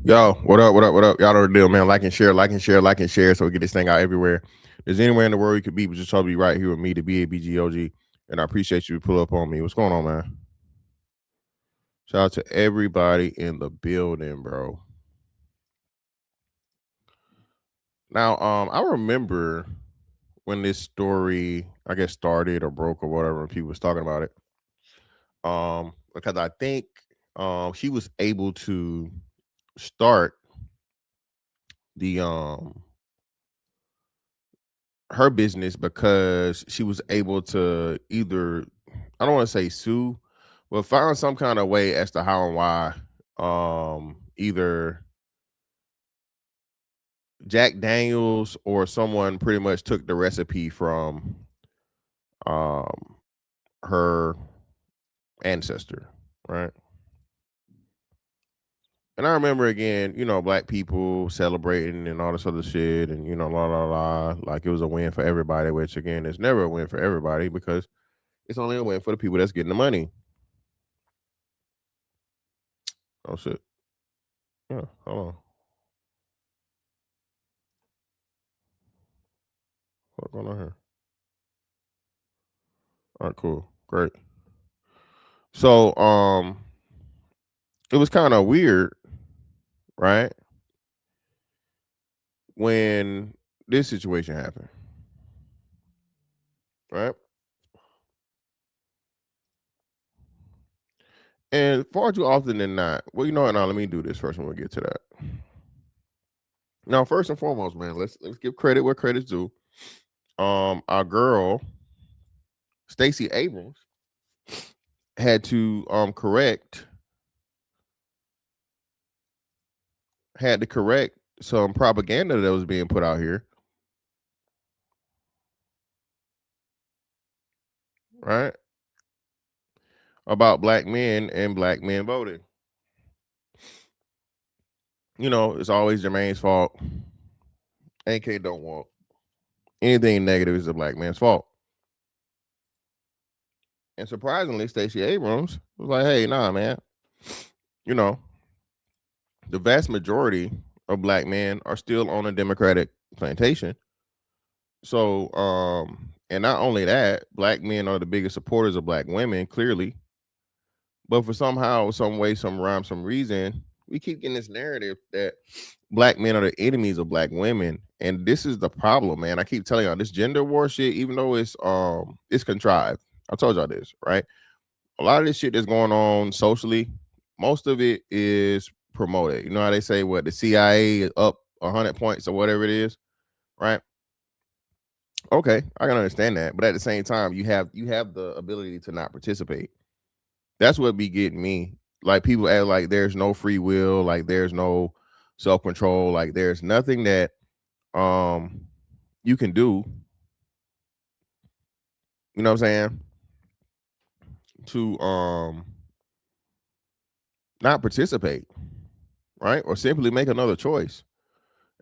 Yo, what up? What up? What up? Y'all know the deal, man. Like and share, like and share, like and share, so we get this thing out everywhere. There's anywhere in the world you could be, but just try to be right here with me, the BABGOG. And I appreciate you to pull up on me. What's going on, man? Shout out to everybody in the building, bro. Now, I remember when this story, I guess, started or broke or whatever, and people was talking about it. Because I think she was able to start the her business because she was able to either, I don't want to say sue, but find some kind of way as to how and why either Jack Daniels or someone pretty much took the recipe from her ancestor, right? And I remember again, black people celebrating and all this other shit, and like it was a win for everybody. Which again, it's never a win for everybody because it's only a win for the people that's getting the money. Oh shit! Yeah, hold on. What's going on here? All right, cool, great. So, it was kind of weird, right? When this situation happened, right? And far too often than not, well, you know what? Now let me do this first, and we'll get to that. Now, first and foremost, man, let's give credit where credit's due. Our girl, Stacey Abrams, had to correct some propaganda that was being put out here, right? About black men and black men voting. It's always Jermaine's fault. AK don't want anything negative is a black man's fault. And surprisingly, Stacey Abrams was like, hey, nah, man. The vast majority of black men are still on a Democratic plantation. So, and not only that, black men are the biggest supporters of black women, clearly. But for somehow, some way, some rhyme, some reason, we keep getting this narrative that black men are the enemies of black women, and this is the problem, man. I keep telling y'all this gender war shit, even though it's contrived. I told y'all this, right? A lot of this shit that's going on socially, most of it is promoted. You know how they say what the CIA is up 100 points or whatever it is, right? Okay, I can understand that, but at the same time, you have the ability to not participate. That's what be getting me. Like people act like there's no free will, like there's no self control, like there's nothing that um you can do. You know what I'm saying? To not participate, right? Or simply make another choice.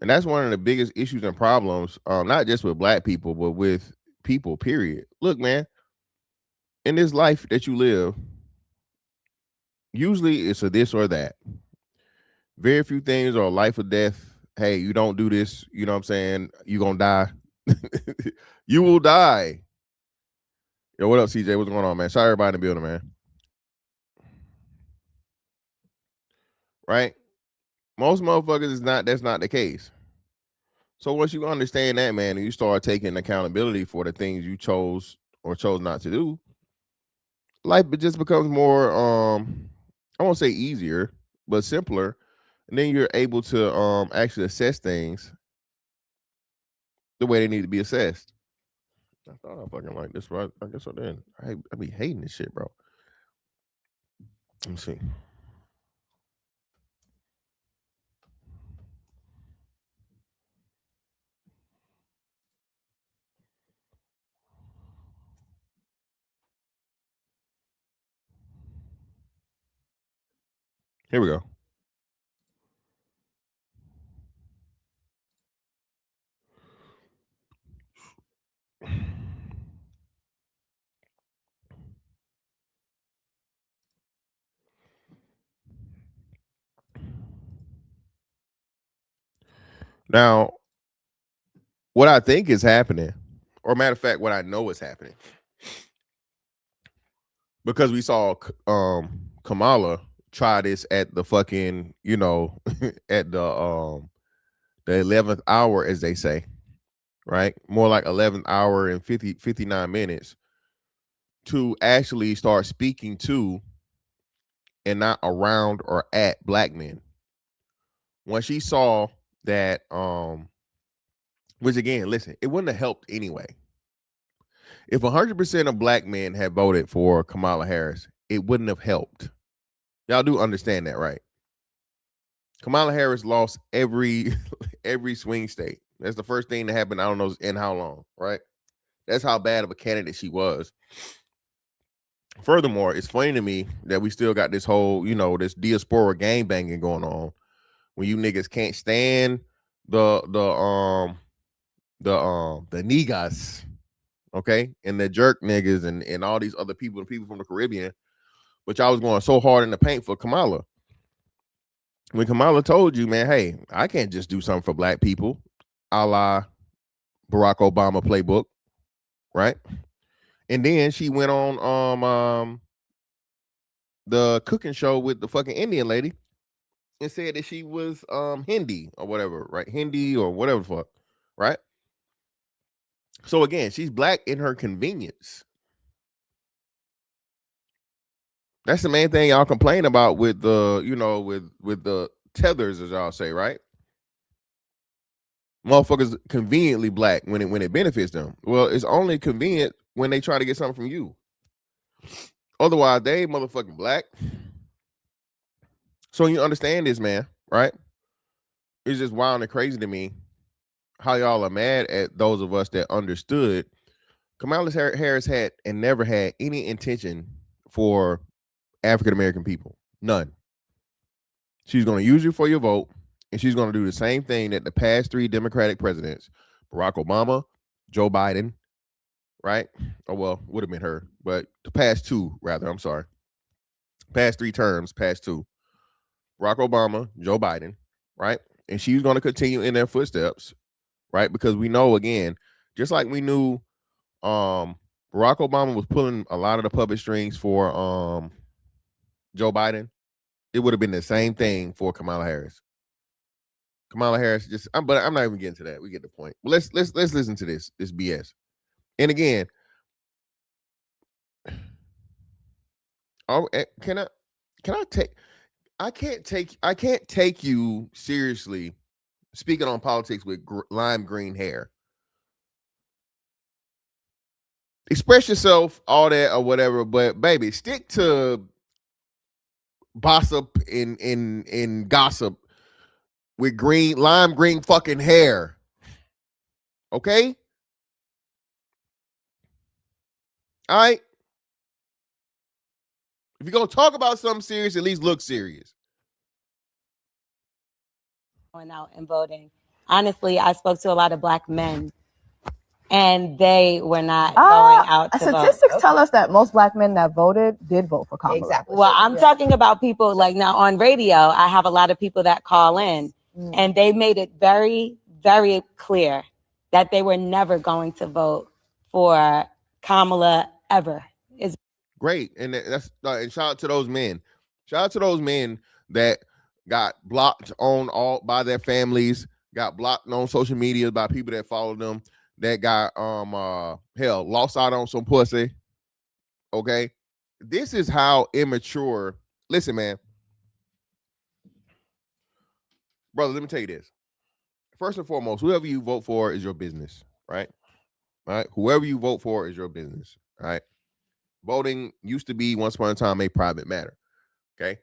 And that's one of the biggest issues and problems, not just with black people, but with people, period. Look, man, in this life that you live, usually it's a this or that. Very few things are life or death. Hey, you don't do this, you know what I'm saying? You're gonna die. You will die. Yo, what up, CJ? What's going on, man? Sorry, everybody in the building, man. Right? Most motherfuckers is not. That's not the case. So once you understand that, man, and you start taking accountability for the things you chose or chose not to do, life just becomes more. I won't say easier, but simpler. And then you're able to actually assess things the way they need to be assessed. I thought I fucking like this, but I guess I didn't. I be hating this shit, bro. Let me see. Here we go. Now, what I think is happening, or matter of fact, what I know is happening, because we saw Kamala try this at the fucking, at the 11th hour, as they say, right? More like 11th hour and 59 minutes to actually start speaking to and not around or at black men. When she saw that, which again, listen, it wouldn't have helped anyway. If 100% of black men had voted for Kamala Harris, it wouldn't have helped. Y'all do understand that, right? Kamala Harris lost every swing state. That's the first thing that happened. I don't know in how long, right? That's how bad of a candidate she was. Furthermore, it's funny to me that we still got this whole, this diaspora gang banging going on when you niggas can't stand the niggas, okay, and the jerk niggas and all these other people and people from the Caribbean, but y'all was going so hard in the paint for Kamala. When Kamala told you, man, hey, I can't just do something for black people, a la Barack Obama playbook, right? And then she went on the cooking show with the fucking Indian lady and said that she was Hindi or whatever, right? Hindi or whatever the fuck, right? So again, she's black in her convenience. That's the main thing y'all complain about with the, with the tethers, as y'all say, right? Motherfuckers conveniently black when it benefits them. Well, it's only convenient when they try to get something from you. Otherwise, they ain't motherfucking black. So you understand this, man, right? It's just wild and crazy to me how y'all are mad at those of us that understood Kamala Harris had and never had any intention for African American people. None. She's going to use you for your vote, and she's going to do the same thing that the past 3 Democratic presidents, Barack Obama, Joe Biden, right? Oh, well, would have been her, but the past 2, rather, I'm sorry. Past 3 terms, past 2. Barack Obama, Joe Biden, right? And she's going to continue in their footsteps, right? Because we know, again, just like we knew Barack Obama was pulling a lot of the puppet strings for Joe Biden, it would have been the same thing for Kamala Harris. Kamala Harris but I'm not even getting to that. We get the point. Well, let's listen to this BS. And again, can I take? I can't take you seriously speaking on politics with lime green hair. Express yourself, all that or whatever, but baby, stick to gossip in gossip with lime green fucking hair. Okay? All right. If you're gonna talk about something serious, at least look serious. Going out and voting. Honestly, I spoke to a lot of Black men, and they were not going out to vote. Statistics tell us that most Black men that voted did vote for Kamala. Exactly. Well, I'm talking about people like now on radio. I have a lot of people that call in, and they made it very, very clear that they were never going to vote for Kamala ever. Great, and that's and shout out to those men. Shout out to those men that got blocked on all by their families, got blocked on social media by people that followed them, that got lost out on some pussy. Okay, this is how immature. Listen, man, brother, let me tell you this. First and foremost, whoever you vote for is your business, right? All right, whoever you vote for is your business. All right. Voting used to be once upon a time a private matter. Okay.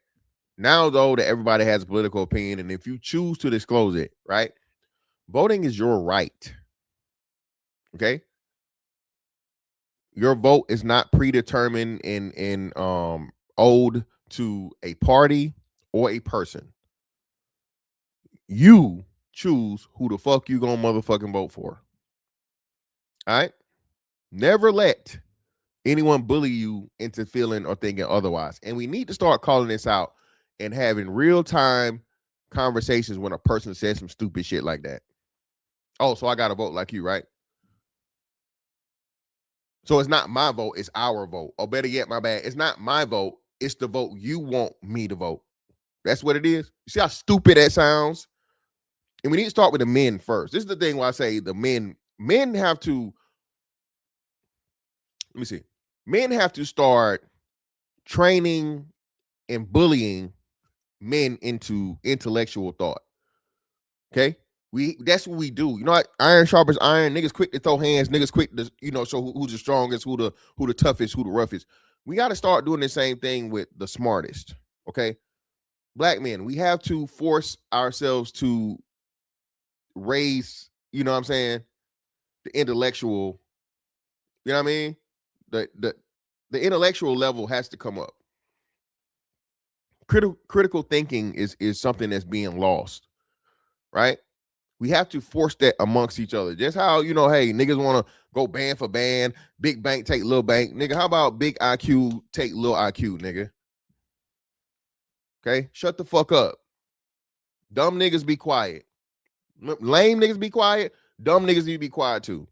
Now, though, that everybody has a political opinion, and if you choose to disclose it, right, voting is your right. Okay. Your vote is not predetermined and owed to a party or a person. You choose who the fuck you gonna motherfucking vote for. All right. Never let anyone bully you into feeling or thinking otherwise. And we need to start calling this out and having real-time conversations when a person says some stupid shit like that. Oh, so I got to vote like you, right? So it's not my vote, it's our vote. Or better yet, my bad, it's not my vote, it's the vote you want me to vote. That's what it is. You see how stupid that sounds? And we need to start with the men first. This is the thing where I say the men have to, let me see. Men have to start training and bullying men into intellectual thought. Okay? That's what we do. You know what? Iron sharpens iron. Niggas quick to throw hands. Niggas quick to, show who's the strongest, who the toughest, who the roughest. We got to start doing the same thing with the smartest. Okay? Black men, we have to force ourselves to raise, you know what I'm saying, the intellectual, you know what I mean? The intellectual level has to come up. Critical thinking is something that's being lost, right? We have to force that amongst each other. Just how, hey, niggas want to go band for band, big bank take little bank. Nigga, how about big IQ take little IQ, nigga? Okay? Shut the fuck up. Dumb niggas be quiet. Lame niggas be quiet. Dumb niggas need to be quiet too.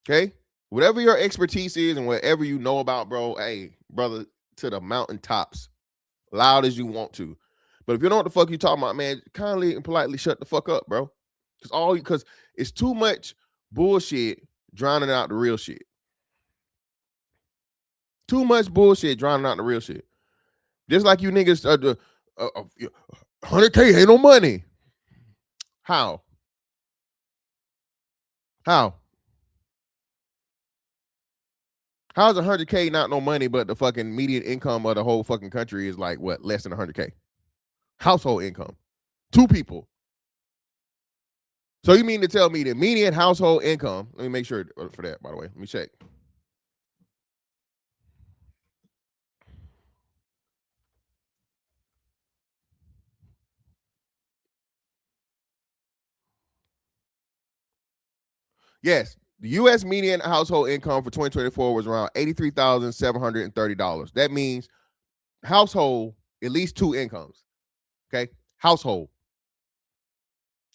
Okay? Whatever your expertise is and whatever you know about, bro, hey, brother, to the mountaintops, loud as you want to. But if you know what the fuck you talking about, man, kindly and politely shut the fuck up, bro. Because it's too much bullshit drowning out the real shit. Too much bullshit drowning out the real shit. Just like you niggas, 100K ain't no money. How? How's 100K not no money, but the fucking median income of the whole fucking country is like what, less than 100K? Household income. 2 people. So you mean to tell me the median household income, let me make sure for that, by the way. Let me check. Yes, the U.S. median household income for 2024 was around $83,730. That means household, at least 2 incomes. Okay? Household.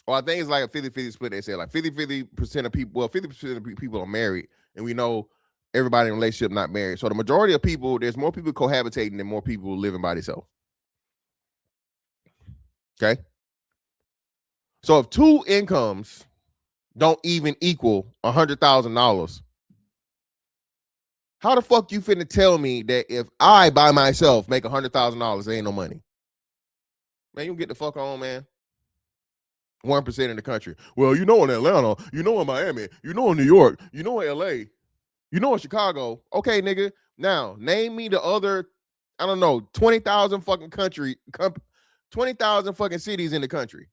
Or I think it's like a 50-50 split. They say like 50% of people, well, 50% of people are married, and we know everybody in a relationship not married. So the majority of people, there's more people cohabitating than more people living by themselves. Okay? So if two incomes don't even equal $100,000, how the fuck you finna tell me that if I by myself make $100,000, there ain't no money? Man, you get the fuck on, man. 1% in the country. Well, you know in Atlanta, you know in Miami, you know in New York, you know in LA, you know in Chicago. Okay, nigga. Now, name me the other, I don't know, 20,000 fucking 20,000 fucking cities in the country.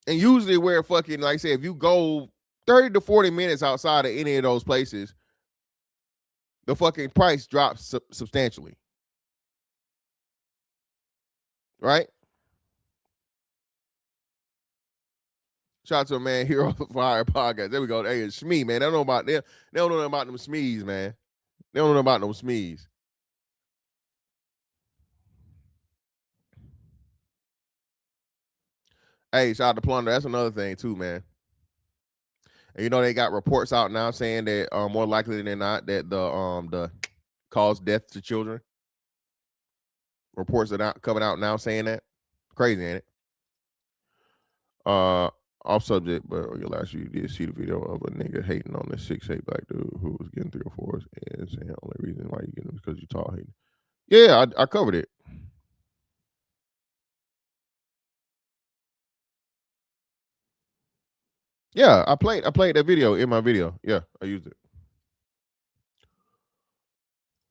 And usually where fucking, like I said, if you go 30 to 40 minutes outside of any of those places, the fucking price drops substantially. Right? Shout out to a man, Hero Fire Podcast. There we go. Hey, it's Shmee, man. They don't know about them. They don't know about them Smees, man. They don't know about them Smees. Hey, shout out to Plunder. That's another thing too, man. And you know they got reports out now saying that more likely than not that the cause death to children. Reports are coming out now saying that. Crazy, ain't it? Off subject, but last you did see the video of a nigga hating on this 6'8" black dude who was getting 3 or 4s and saying the only reason why you getting them is because you tall hating. Yeah, I covered it. Yeah, I played that video in my video. Yeah, I used it.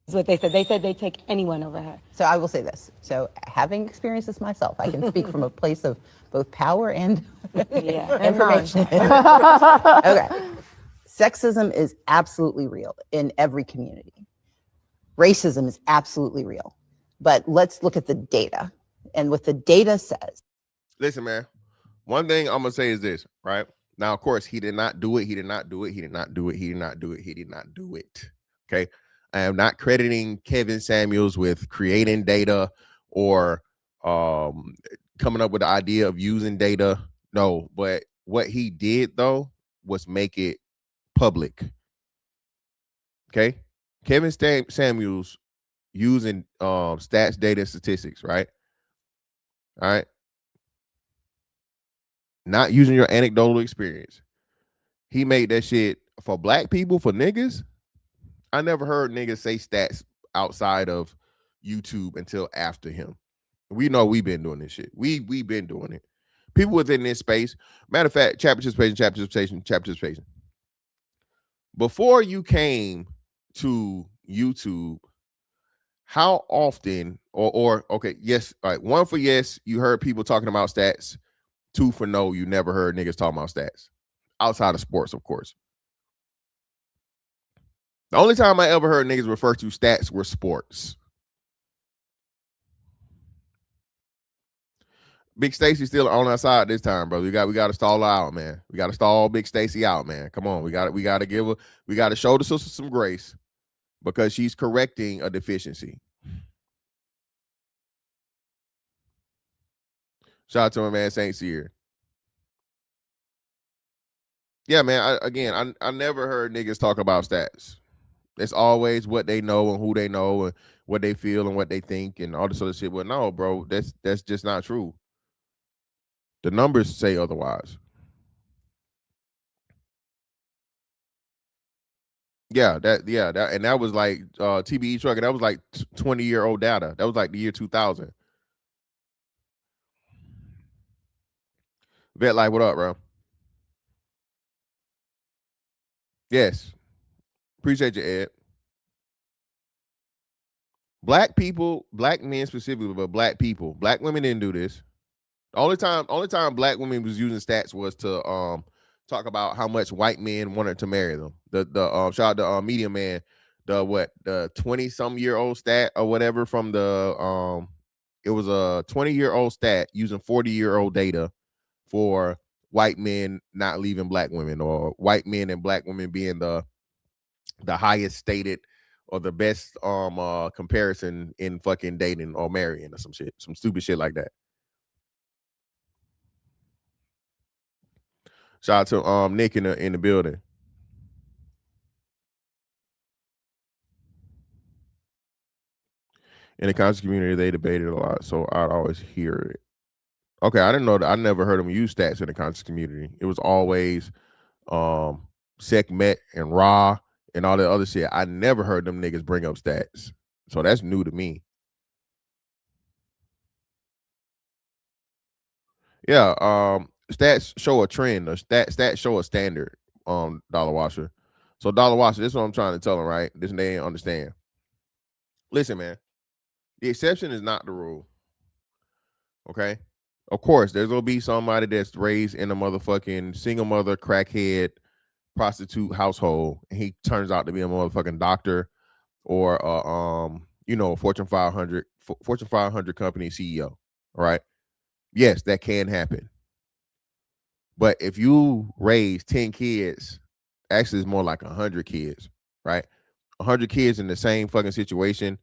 That's what they said. They said they'd take anyone over her. So I will say this. So having experienced this myself, I can speak from a place of both power and information. Okay. Sexism is absolutely real in every community. Racism is absolutely real. But let's look at the data and what the data says. Listen, man, one thing I'm going to say is this, right? Now, of course, he did not do it. He did not do it. He did not do it. He did not do it. He did not do it. Okay. I am not crediting Kevin Samuels with creating data or coming up with the idea of using data. No, but what he did, though, was make it public. Okay. Kevin Samuels using stats, data, statistics, right? All right. Not using your anecdotal experience. He made that shit for black people, for niggas. I never heard niggas say stats outside of YouTube until after him. We know we've been doing this shit. We've been doing it. People within this space. Matter of fact, chat participation. Before you came to YouTube, how often or okay, yes, all right, 1 for yes, you heard people talking about stats. 2 for no, you never heard niggas talking about stats. Outside of sports, of course. The only time I ever heard niggas refer to stats were sports. Big Stacy still on our side this time, bro. We got to stall her out, man. We got to stall Big Stacy out, man. Come on, we got to show the sister some grace because she's correcting a deficiency. Shout out to my man Saint Cyr. Yeah, man. I never heard niggas talk about stats. It's always what they know and who they know and what they feel and what they think and all this other shit. Well, no, bro, that's just not true. The numbers say otherwise. Yeah, and that was like TBE truck, and that was like 20-year-old data. That was like the year 2000. Vet Life, what up, bro? Yes. Appreciate you, Ed. Black people, black men specifically, but black people, black women didn't do this. The only time black women was using stats was to talk about how much white men wanted to marry them. The shout out to Media Man, the 20-some-year-old stat or whatever from the it was a 20-year-old stat using 40-year-old data for white men not leaving black women, or white men and black women being the highest stated or the best comparison in fucking dating or marrying or some shit, some stupid shit like that. Shout out to Nick in the building. In the conscious community, they debated a lot, so I'd always hear it. Okay, I didn't know that. I never heard them use stats in the conscious community. It was always Sekhmet and Ra and all the other shit. I never heard them niggas bring up stats. So that's new to me. Yeah, stats show a trend. Stats show a standard. Dollar Washer. So Dollar Washer, this is what I'm trying to tell them, right? This they ain't understand. Listen, man. The exception is not the rule. Okay? Of course, there's gonna be somebody that's raised in a motherfucking single mother, crackhead, prostitute household, and he turns out to be a motherfucking doctor or a Fortune 500 company CEO. All right. Yes, that can happen. But if you raise 10 kids, actually it's more like 100 kids, right? 100 kids in the same fucking situation,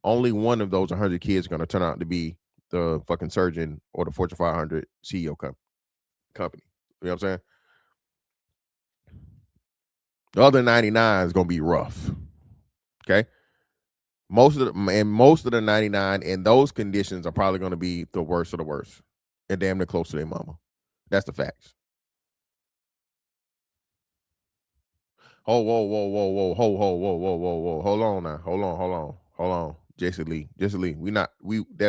only one of those 100 kids are going to turn out to be the fucking surgeon or the Fortune 500 CEO company. You know what I'm saying? The other 99 is going to be rough. Okay? Most of the 99 in those conditions are probably going to be the worst of the worst and damn near close to their mama. That's the facts. Oh, whoa. Hold on now. Hold on. Jesse Lee. There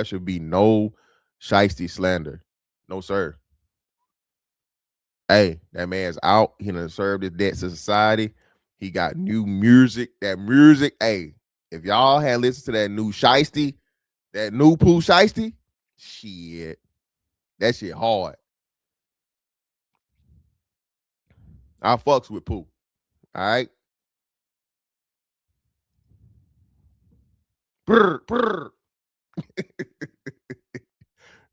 should be no shiesty slander. No, sir. Hey, that man's out. He done served his debt to society. He got new music. That music, hey, if y'all had listened to that new shiesty, that new Pooh shiesty, shit. That shit hard. I fucks with Pooh. All right. Brr.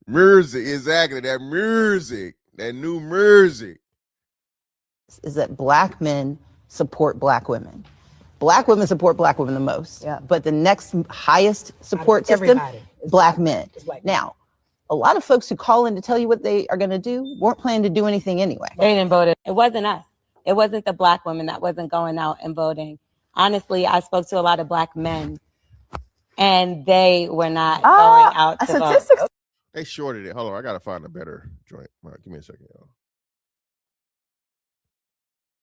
Music, exactly. That music. That new music. Is that black men support black women. Black women support black women the most. Yeah. But the next highest support system, black men. Now, a lot of folks who call in to tell you what they are going to do weren't planning to do anything anyway. They didn't vote. It wasn't us. It wasn't the black women that wasn't going out and voting. Honestly, I spoke to a lot of black men, and they were not going out to vote. They shorted it. Hold on, I gotta find a better joint. All right, give me a second, y'all.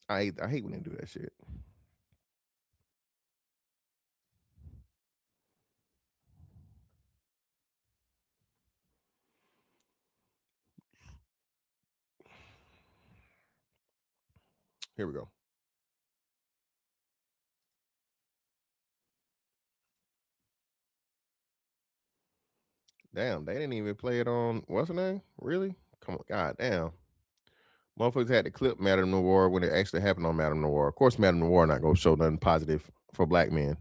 I hate when they do that shit. Here we go. Damn, they didn't even play it on what's her name? Really? Come on, god damn. Motherfuckers had to clip Madame Noir when it actually happened on Madame Noir. Of course, Madame Noir not gonna show nothing positive for black men.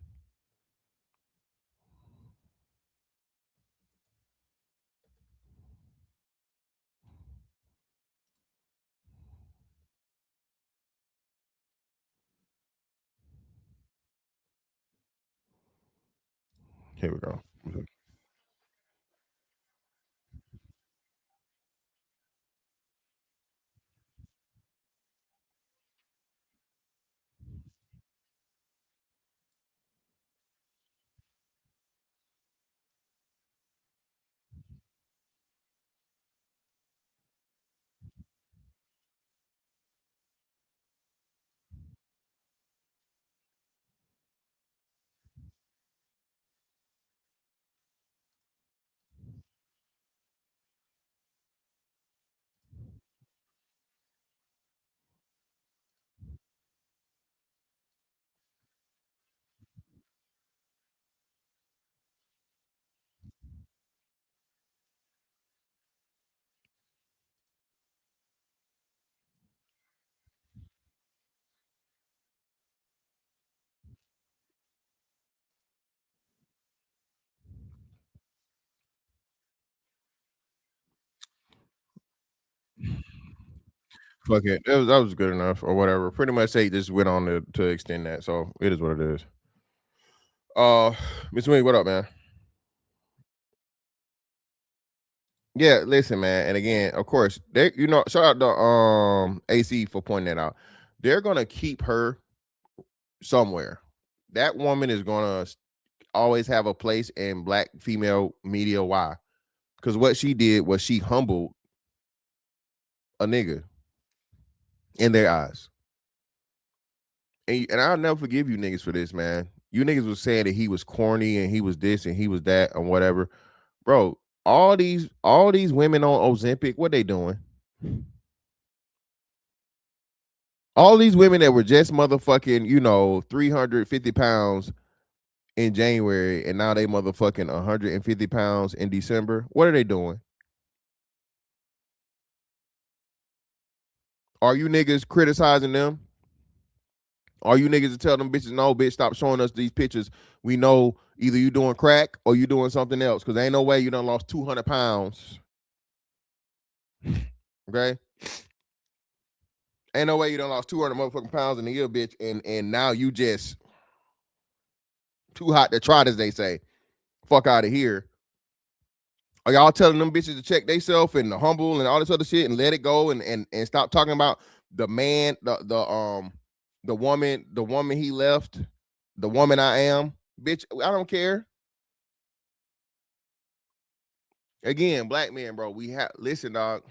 Here we go. Fuck it. That was good enough or whatever. Pretty much they just went on to extend that. So it is what it is. Miss Wing, what up, man? Yeah, listen, man. And again, of course, they shout out to AC for pointing that out. They're gonna keep her somewhere. That woman is gonna always have a place in black female media. Why? Because what she did was she humbled a nigga in their eyes. And I'll never forgive you niggas for this, man. You niggas was saying that he was corny and he was this and he was that and whatever. Bro, all these women on Ozempic, what they doing? All these women that were just motherfucking, 350 pounds in January and now they motherfucking 150 pounds in December. What are they doing? Are you niggas criticizing them? Are you niggas to tell them bitches, no, bitch, stop showing us these pictures? We know either you doing crack or you doing something else, because ain't no way you done lost 200 pounds. Okay? Ain't no way you done lost 200 motherfucking pounds in a year, bitch, and now you just too hot to trot, as they say. Fuck out of here. Are y'all telling them bitches to check theyself and the humble and all this other shit and let it go and stop talking about the man, the woman he left, the woman I am? Bitch, I don't care. Again, black men, bro, listen, dog.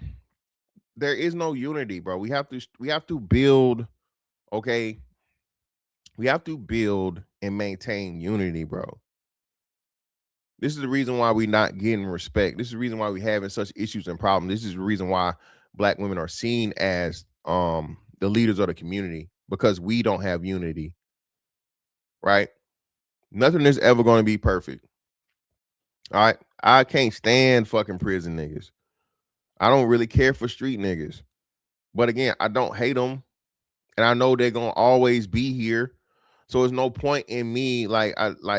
There is no unity, bro. We have to build, okay? We have to build and maintain unity, bro. This is the reason why we not getting respect. This is the reason why we having such issues and problems. This is the reason why black women are seen as the leaders of the community, because we don't have unity, right? Nothing is ever going to be perfect. All right? I can't stand fucking prison niggas. I don't really care for street niggas. But again, I don't hate them. And I know they're going to always be here. So there's no point in me, like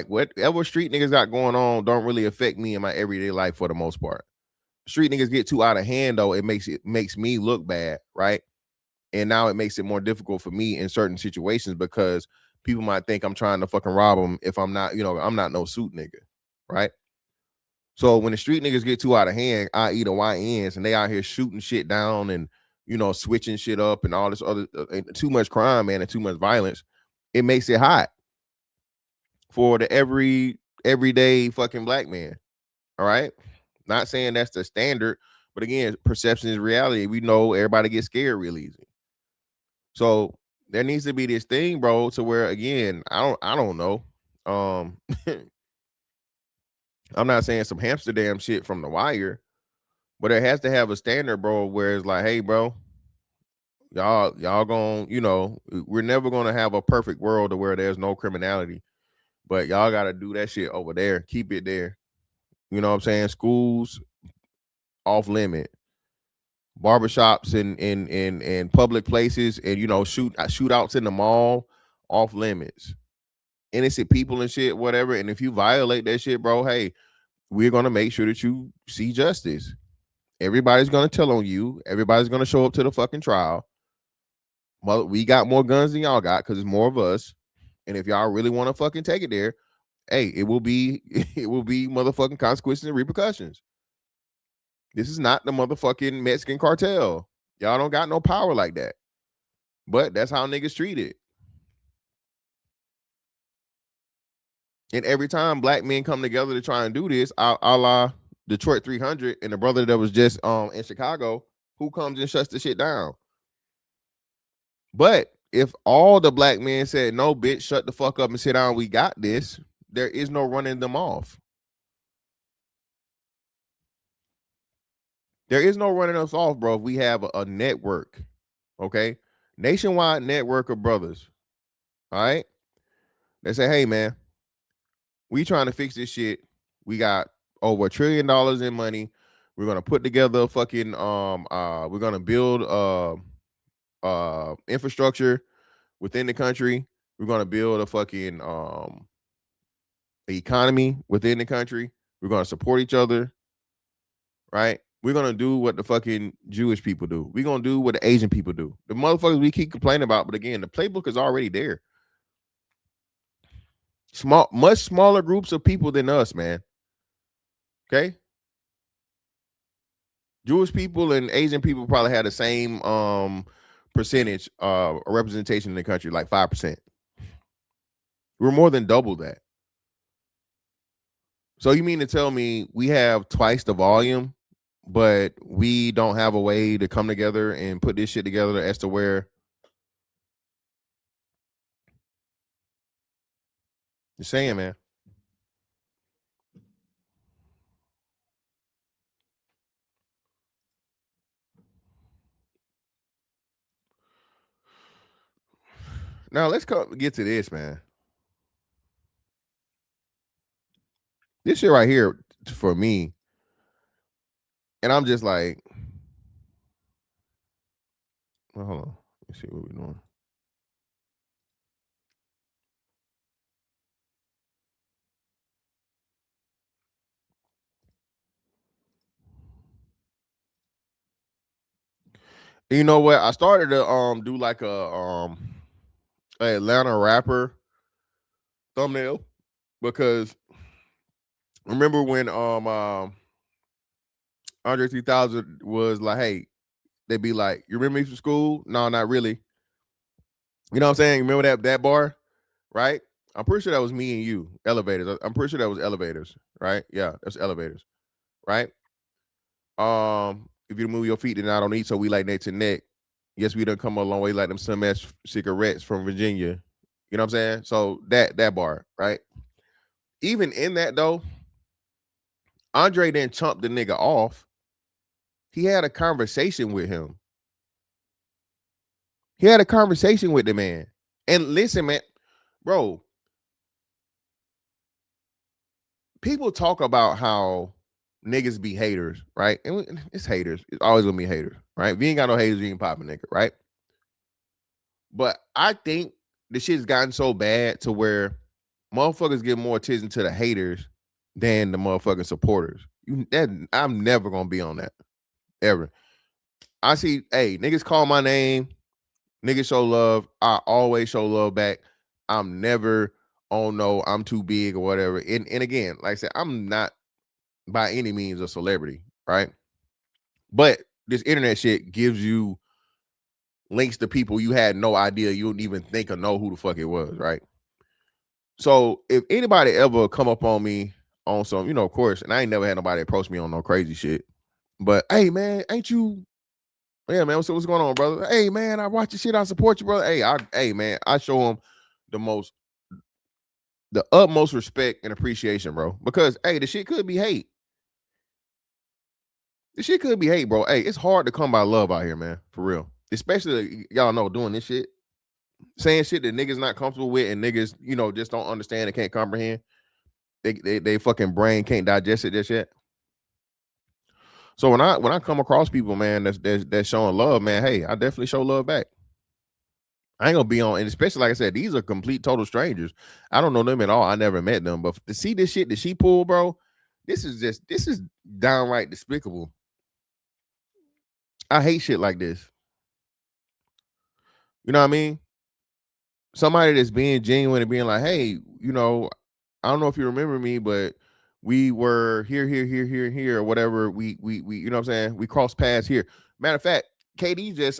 whatever street niggas got going on don't really affect me in my everyday life for the most part. Street niggas get too out of hand, though, it makes me look bad, right? And now it makes it more difficult for me in certain situations, because people might think I'm trying to fucking rob them if I'm not, I'm not no suit nigga, right? So when the street niggas get too out of hand, i.e. the YNs, and they out here shooting shit down and, switching shit up and all this other, too much crime, man, and too much violence, it makes it hot for the everyday fucking black man. All right. Not saying that's the standard, but again, perception is reality. We know everybody gets scared real easy. So there needs to be this thing, bro, to where, again, I don't know. I'm not saying some Amsterdam shit from The Wire, but it has to have a standard, bro, where it's like, hey, bro, y'all gonna, we're never gonna have a perfect world to where there's no criminality, but y'all gotta do that shit over there. Keep it there. You know what I'm saying? Schools off limit, barbershops and public places, and shootouts in the mall off limits. Innocent people and shit, whatever. And if you violate that shit, bro, hey, we're gonna make sure that you see justice. Everybody's gonna tell on you. Everybody's gonna show up to the fucking trial. We got more guns than y'all got because it's more of us. And if y'all really want to fucking take it there, hey, it will be motherfucking consequences and repercussions. This is not the motherfucking Mexican cartel. Y'all don't got no power like that. But that's how niggas treat it. And every time black men come together to try and do this, a la Detroit 300 and the brother that was just in Chicago, who comes and shuts the shit down? But if all the black men said, no, bitch, shut the fuck up and sit down, we got this, there is no running them off. There is no running us off, bro. If we have a network, okay? Nationwide network of brothers, all right? They say, hey, man, we trying to fix this shit. We got over $1 trillion in money. We're going to put together a fucking, we're going to build infrastructure within the country. We're going to build a fucking economy within the country. We're going to support each other, right? We're going to do what the fucking Jewish people do. We're going to do what the Asian people do. The motherfuckers we keep complaining about, but again, the playbook is already there. Much smaller groups of people than us, man. Okay? Jewish people and Asian people probably had the same percentage representation in the country, like 5%. We're more than double that. So you mean to tell me we have twice the volume, but we don't have a way to come together and put this shit together as to where you're saying, man. Now let's get to this, man. This shit right here for me, and I'm just like, well, hold on. Let's see what we're doing. You know what? I started to do like a Atlanta rapper thumbnail because remember when Andre 3000 was like, hey, they'd be like, you remember me from school? No, not really. You know what I'm saying? Remember that bar, right? I'm pretty sure that was me and you, Elevators. I'm pretty sure that was Elevators, right? Yeah, that's Elevators, right? If you move your feet, then I don't eat, so we like neck to neck. Yes, we done come a long way like them some ass cigarettes from Virginia. You know what I'm saying? So that bar, right? Even in that though, Andre didn't chump the nigga off. He had a conversation with him. He had a conversation with the man. And listen, man, bro, people talk about how niggas be haters, right? And it's haters. It's always gonna be haters, right? If you ain't got no haters, you ain't popping nigga, right? But I think the shit's gotten so bad to where motherfuckers give more attention to the haters than the motherfucking supporters. I'm never gonna be on that. Ever. I see, hey, niggas call my name, niggas show love. I always show love back. I'm never, oh no, I'm too big or whatever. And again, like I said, I'm not by any means a celebrity, right? But this internet shit gives you links to people you had no idea, you wouldn't even think or know who the fuck it was, right? So if anybody ever come up on me on some, of course, and I ain't never had nobody approach me on no crazy shit, but hey man, ain't you? Yeah, man, what's going on, brother? Hey man, I watch your shit, I support you, brother. Hey man, I show them the utmost respect and appreciation, bro. Because hey, the shit could be hate. The shit could be hate, bro. Hey, it's hard to come by love out here, man. For real. Especially y'all know doing this shit. Saying shit that niggas not comfortable with and niggas, just don't understand and can't comprehend. They fucking brain can't digest it, that shit. So when I come across people, man, that's showing love, man, hey, I definitely show love back. I ain't gonna be on, and especially like I said, these are complete total strangers. I don't know them at all. I never met them, but to see this shit that she pulled, bro, this is downright despicable. I hate shit like this. You know what I mean? Somebody that's being genuine and being like, hey, I don't know if you remember me, but we were here, or whatever. We you know what I'm saying? We crossed paths here. Matter of fact, KD just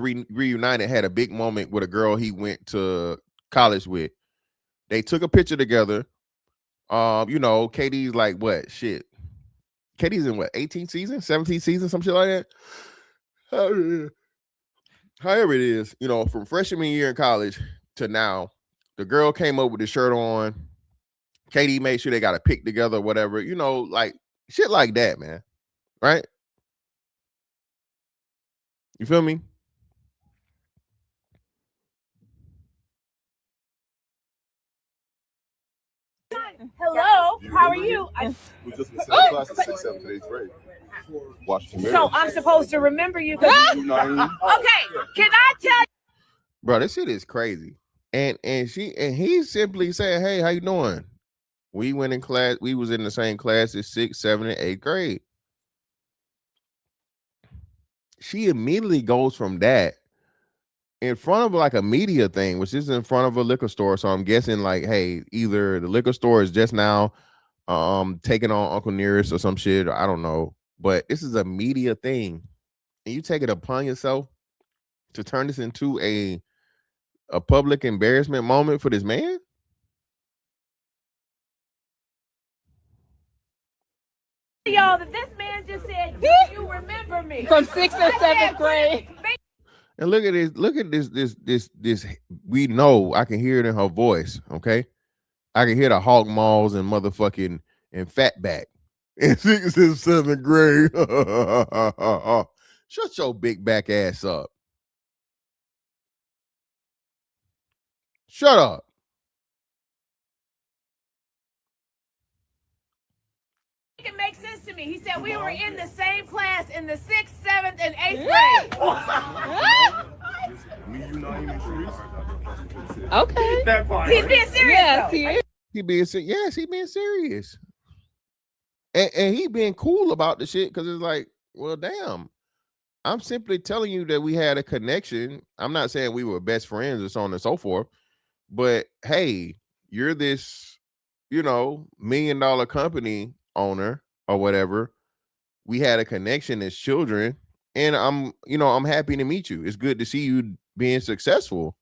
reunited, had a big moment with a girl he went to college with. They took a picture together. KD's like what? Shit. KD's in what? 18th season, 17th season, some shit like that. However it is, from freshman year in college to now, the girl came up with the shirt on. KD made sure they got a pic together, whatever, like shit like that, man. Right? You feel me? Hello, how are you? We just in the same class in 6th, 7th, 8th grade. So I'm supposed to remember you. Okay, can I tell you? Bro, this shit is crazy. And he simply said, hey, how you doing? We went in class, we was in the same class as 6th, 7th, and 8th grade. She immediately goes from that in front of like a media thing, which is in front of a liquor store. So I'm guessing like, hey, either the liquor store is just now taking on Uncle Nearest or some shit, or I don't know. But this is a media thing. And you take it upon yourself to turn this into a public embarrassment moment for this man? y'all that this man just said, do you remember me? From 6th or 7th grade. And look at this. We know, I can hear it in her voice. Okay, I can hear the hog maws and motherfucking and fatback in 6th and 7th grade. Shut your big back ass up. Shut up. It makes sense to me. He said we were in the same class in the 6th, 7th, and 8th grade. Me, you, Naeem, and Sharice. Okay. He's being serious. Yes, though. he is. He being yes, he being serious. And he being cool about the shit because it's like, well, damn. I'm simply telling you that we had a connection. I'm not saying we were best friends or so on and so forth, but hey, you're this, $1 million company owner or whatever. We had a connection as children, and I'm happy to meet you. It's good to see you being successful.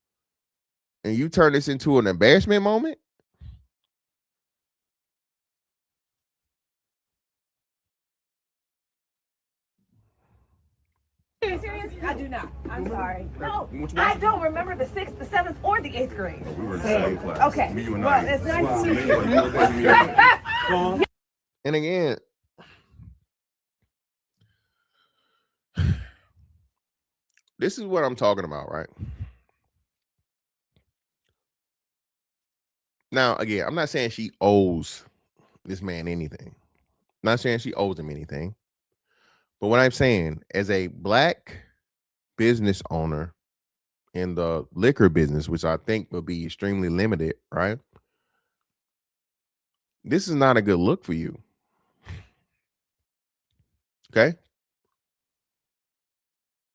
And you turn this into an embarrassment moment? Are you serious? I do not. I'm sorry. No, I don't remember the 6th, the 7th, or the 8th grade. We were in the same class. Okay. Me, you, and Well, Naeem. it's nice to meet you. And again, this is what I'm talking about, right? Now, again, I'm not saying she owes this man anything. I'm not saying she owes him anything. But what I'm saying, as a black business owner in the liquor business, which I think will be extremely limited, right? This is not a good look for you. Okay?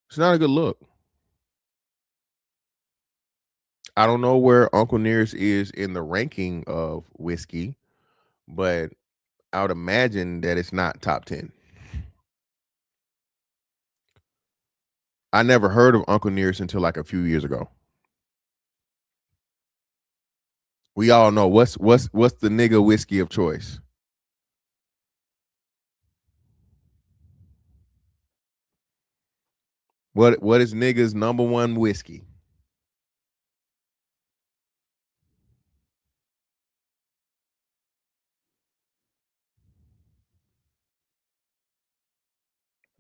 It's not a good look. I don't know where Uncle Nearest is in the ranking of whiskey, but I would imagine that it's not top 10. I never heard of Uncle Nearest until like a few years ago. We all know what's the nigga whiskey of choice. What is nigga's number one whiskey?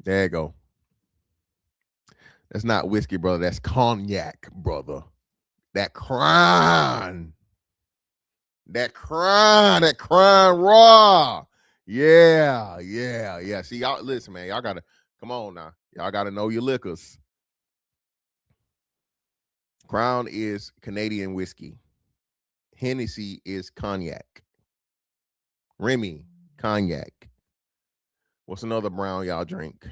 There you go. That's not whiskey, brother. That's cognac, brother. That Crown. That Crown raw. Yeah. See, y'all listen, man. Y'all gotta come on now. Y'all gotta know your liquors. Crown is Canadian whiskey. Hennessy is cognac. Remy, cognac. What's another brown y'all drink?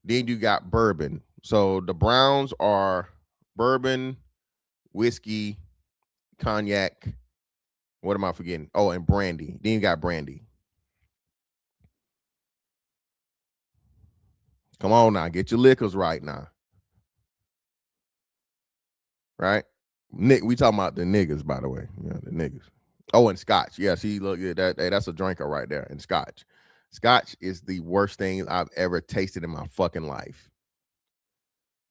Then you got bourbon. So the browns are bourbon, whiskey, cognac. What am I forgetting? Oh, and brandy. Then you got brandy. Come on now, get your liquors right now. Right? Nick, we talking about the niggas, by the way. Yeah, the niggas. Oh, and scotch. Yeah, see, look, that's a drinker right there. And scotch. Scotch is the worst thing I've ever tasted in my fucking life.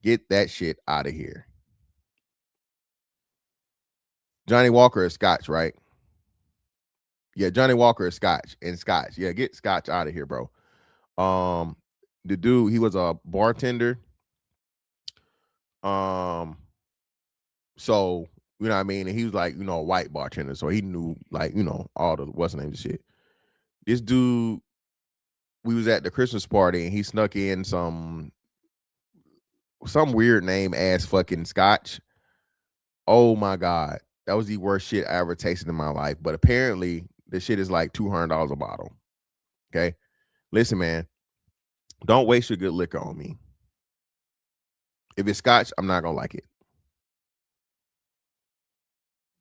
Get that shit out of here. Johnny Walker is scotch, right? Yeah, Johnny Walker is scotch and scotch. Yeah, get scotch out of here, bro. The dude, he was a bartender. So, you know what I mean? And he was like, a white bartender. So he knew, like, all the what's the name of shit. This dude, we was at the Christmas party and he snuck in some weird name ass fucking scotch. Oh my God. That was the worst shit I ever tasted in my life. But apparently this shit is like $200 a bottle. Okay. Listen, man, don't waste your good liquor on me. If it's scotch, I'm not gonna like it.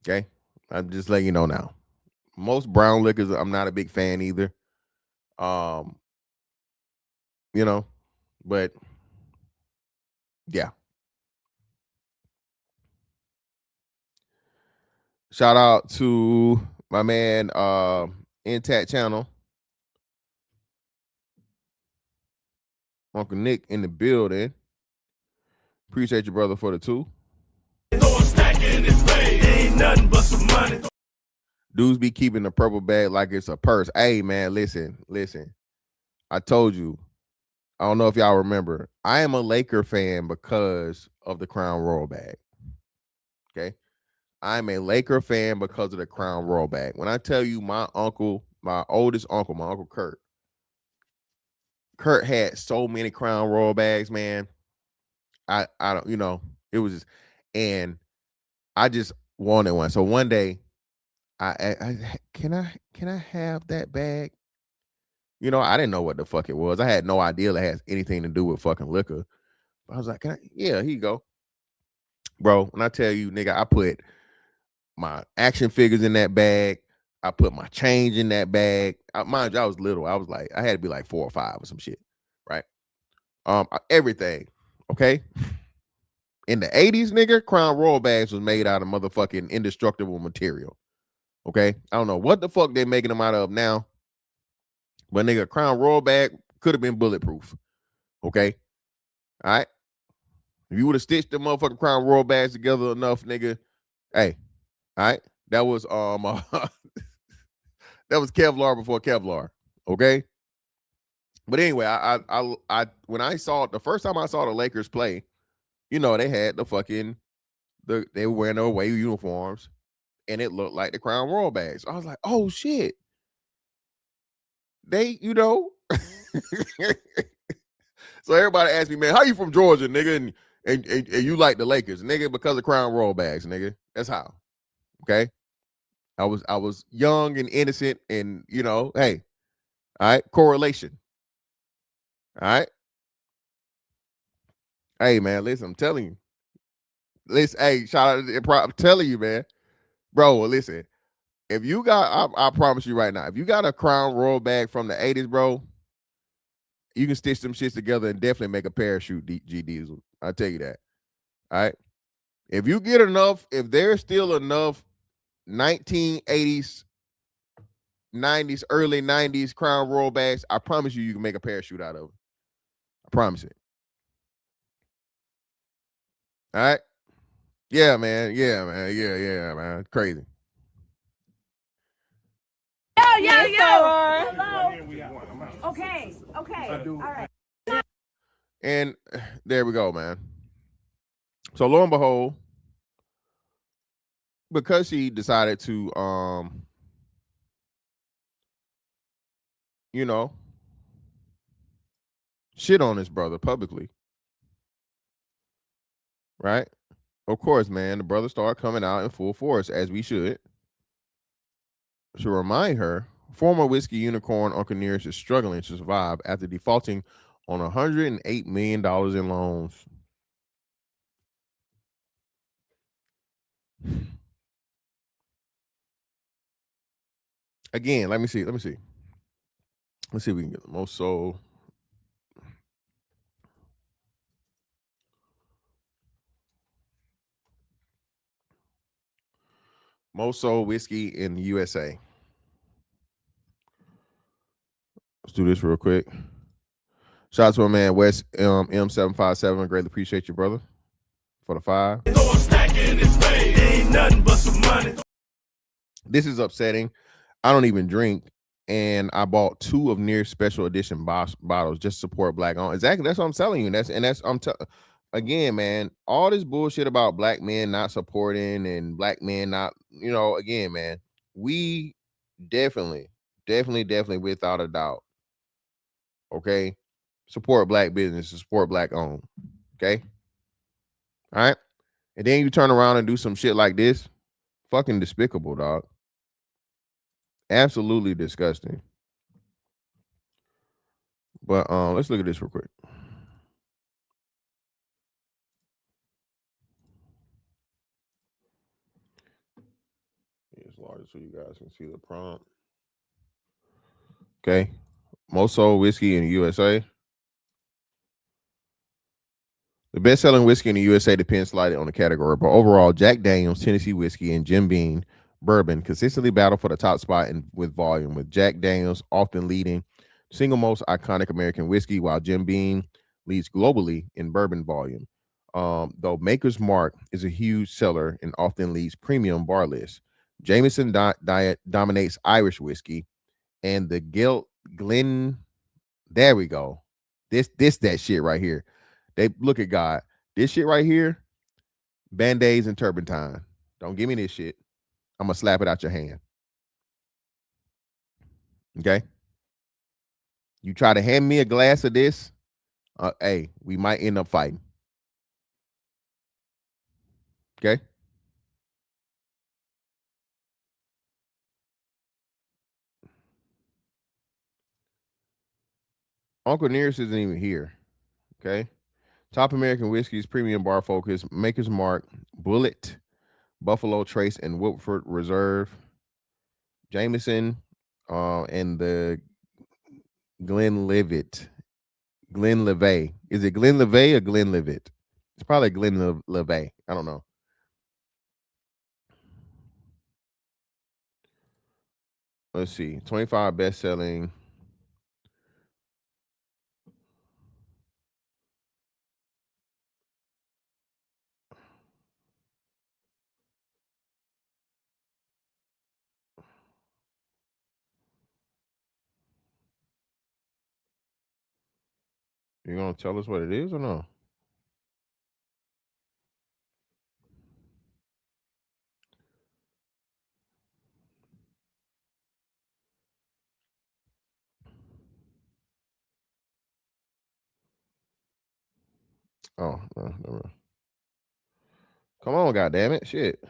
Okay. I'm just letting you know now. Most brown liquors, I'm not a big fan either. But yeah. Shout out to my man Intact Channel. Uncle Nick in the building. Appreciate you, brother, for the 2. Ain't nothing but some money. Dudes be keeping the purple bag like it's a purse. Hey, man, listen. I told you. I don't know if y'all remember. I am a Laker fan because of the Crown Royal bag. Okay? I'm a Laker fan because of the Crown Royal bag. When I tell you my oldest uncle, my Uncle Kurt had so many Crown Royal bags, man. I don't, it was just, and I just wanted one. So one day, can I have that bag? I didn't know what the fuck it was. I had no idea it has anything to do with fucking liquor. But I was like, yeah, here you go. Bro, when I tell you, nigga, I put my action figures in that bag. I put my change in that bag. Mind you, I was little. I had to be like 4 or 5 or some shit, right? Everything, okay? In the 80s, nigga, Crown Royal bags was made out of motherfucking indestructible material, okay? I don't know what the fuck they're making them out of now, but nigga, Crown Royal bag could have been bulletproof, okay? All right? If you would have stitched the motherfucking Crown Royal bags together enough, nigga, hey, all right? That was that was Kevlar before Kevlar, okay? But anyway, I when I saw it, the first time I saw the Lakers play, they had they were wearing their away uniforms, and it looked like the Crown Royal bags. I was like, oh shit. They, So everybody asked me, man, how you from Georgia, nigga? And you like the Lakers, nigga, because of Crown Royal bags, nigga. That's how. Okay. I was young and innocent, and hey, all right, correlation. All right. Hey, man, listen, I'm telling you. Listen, hey, shout out, I'm telling you, man. Bro, listen. If you got, I promise you right now, if you got a Crown Royal bag from the 80s, bro, you can stitch them shits together and definitely make a parachute, G Diesel. I'll tell you that. All right. If you get enough, if there's still enough 1980s, 90s, early 90s Crown Royal bags, I promise you can make a parachute out of it. I promise it. All right. Yeah, man. Yeah, man. Crazy. Hello. Okay. All right. And there we go, man. So lo and behold, because she decided to shit on his brother publicly, right? Of course, man, the brother started coming out in full force, as we should. To remind her, former whiskey unicorn Uncle Nearest is struggling to survive after defaulting on $108 million in loans. Again, let me see. Let's see if we can get the most sold. Most sold whiskey in the USA. Let's do this real quick. Shout out to my man West M757. Greatly appreciate you, brother, for the 5. Ain't nothing but some money. This is upsetting. I don't even drink, and I bought 2 of Nearest special edition bottles just to support black owned. Exactly, that's what I'm telling you. Again, man, all this bullshit about black men not supporting and black men not, again, man, we definitely, without a doubt, okay, support black business, support black owned, okay? All right? And then you turn around and do some shit like this. Fucking despicable, dog. Absolutely disgusting. But let's look at this real quick. It's larger so you guys can see the prompt. Okay. Most sold whiskey in the USA. The best-selling whiskey in the USA depends slightly on the category, but overall, Jack Daniel's, Tennessee Whiskey, and Jim Beam Bourbon consistently battle for the top spot with volume, with Jack Daniel's often leading single most iconic American whiskey, while Jim Beam leads globally in bourbon volume. Though Maker's Mark is a huge seller and often leads premium bar lists. Jameson Diet dominates Irish whiskey, and the Glen. There we go. This that shit right here. They look at God. This shit right here, Band-Aids and turpentine. Don't give me this shit. I'm gonna slap it out your hand. Okay. You try to hand me a glass of this, hey, we might end up fighting. Okay. Uncle Nearest isn't even here. Okay. Top American whiskeys, premium bar focus, Maker's Mark, Bullet, Buffalo Trace, and Woodford Reserve. Jameson, and the Glenlivet. Glenlivet. Is it Glenlivet or Glenlivet? It's probably Glenlivet. I don't know. Let's see. 25 best-selling. You gonna tell us what it is or no? Oh, no. Come on, goddammit. Shit.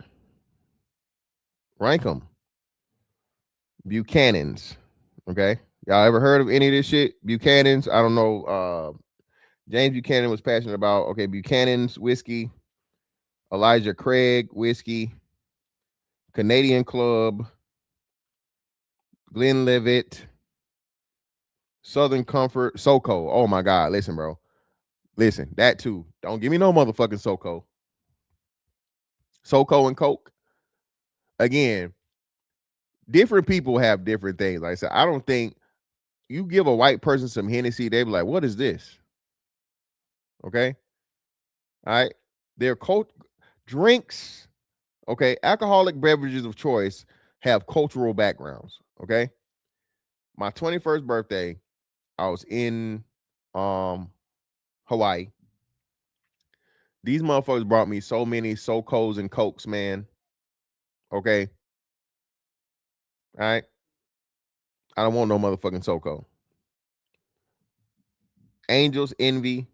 Rank them. Buchanan's. Okay. Y'all ever heard of any of this shit? Buchanan's. I don't know. James Buchanan was passionate about, okay, Buchanan's whiskey, Elijah Craig whiskey, Canadian Club, Glenlivet, Southern Comfort, SoCo. Oh my God. Listen, bro. Listen, that too. Don't give me no motherfucking SoCo. SoCo and Coke. Again, different people have different things. Like I said, I don't think you give a white person some Hennessy, they be like, what is this? Okay. All right. Their drinks, okay, alcoholic beverages of choice have cultural backgrounds. Okay. My 21st birthday, I was in Hawaii. These motherfuckers brought me so many SoCos and Cokes, man. Okay. All right. I don't want no motherfucking SoCo. Angels Envy,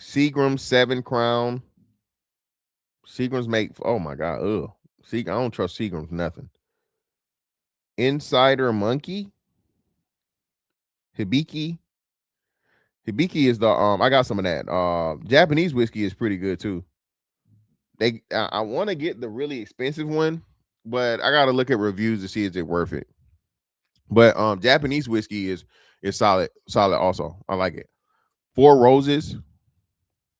Seagram 7 Crown. Seagrams make, oh my God, I don't trust Seagrams, nothing. Insider Monkey. Hibiki. Hibiki is the, I got some of that. Japanese whiskey is pretty good too. I want to get the really expensive one, but I got to look at reviews to see if it's worth it. But Japanese whiskey is solid also. I like it. Four Roses,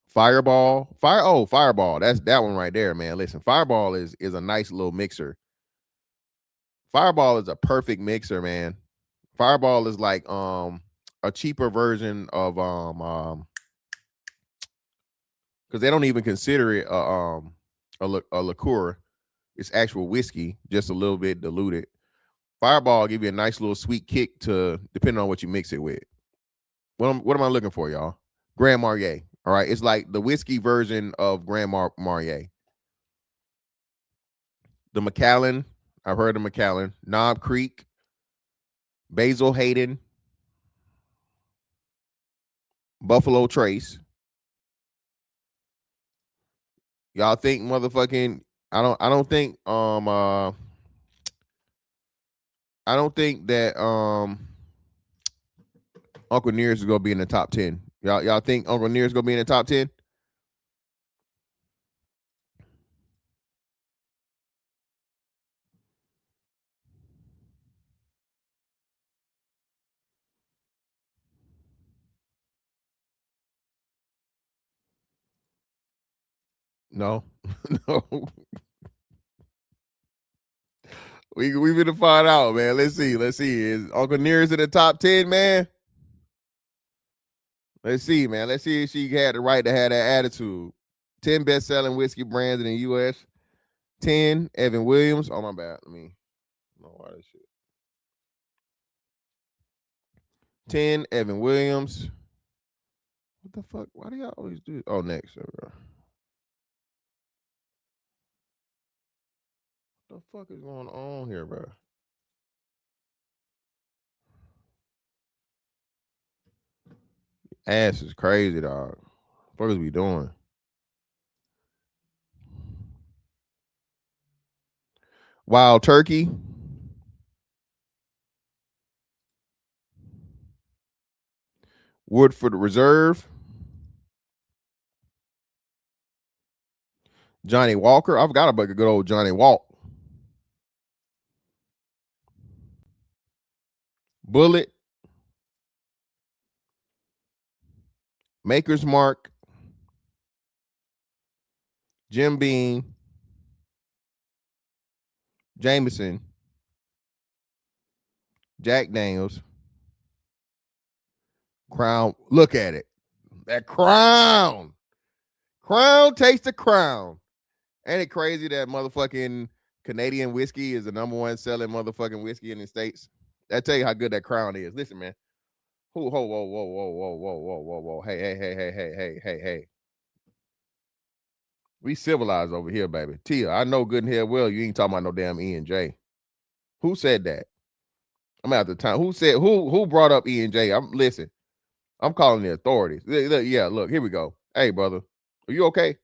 Fireball. Fireball. That's that one right there, man. Listen, Fireball is a nice little mixer. Fireball is a perfect mixer, man. Fireball is like a cheaper version of because they don't even consider it a liqueur. It's actual whiskey, just a little bit diluted. Fireball give you a nice little sweet kick to depending on what you mix it with. What am I looking for, y'all? Grand Marnier. All right, it's like the whiskey version of Grand Marnier. The Macallan, I've heard of Macallan. Knob Creek, Basil Hayden, Buffalo Trace. Y'all think motherfucking? I don't think that Uncle Nearest is gonna be in the top 10. Y'all think Uncle Nearest is gonna be in the top 10? No, no. We gonna find out, man. Let's see. Is Uncle Nearest in the top 10, man? Let's see, man. Let's see if she had the right to have that attitude. 10 best-selling whiskey brands in the U.S. 10, Evan Williams. Oh, my bad. Let me know why this shit. 10, Evan Williams. What the fuck? Why do y'all always do it? Oh, next. There we go. What the fuck is going on here, bro? Ass is crazy, dog. What is we doing? Wild Turkey. Woodford Reserve. Johnny Walker. I forgot about a good old Johnny Walk. Bullet. Maker's Mark. Jim Beam. Jameson. Jack Daniels. Crown. Look at it. That Crown. Crown takes the crown. Ain't it crazy that motherfucking Canadian whiskey is the number one selling motherfucking whiskey in the States? That tell you how good that Crown is. Listen, man. Whoa, whoa, whoa, whoa, whoa, whoa, whoa, whoa, whoa, whoa. Hey. We civilized over here, baby. Tia, I know good and hell well you ain't talking about no damn E&J. Who said that? I'm out the time. Who brought up E&J? Listen. I'm calling the authorities. Yeah, look, here we go. Hey, brother. Are you okay?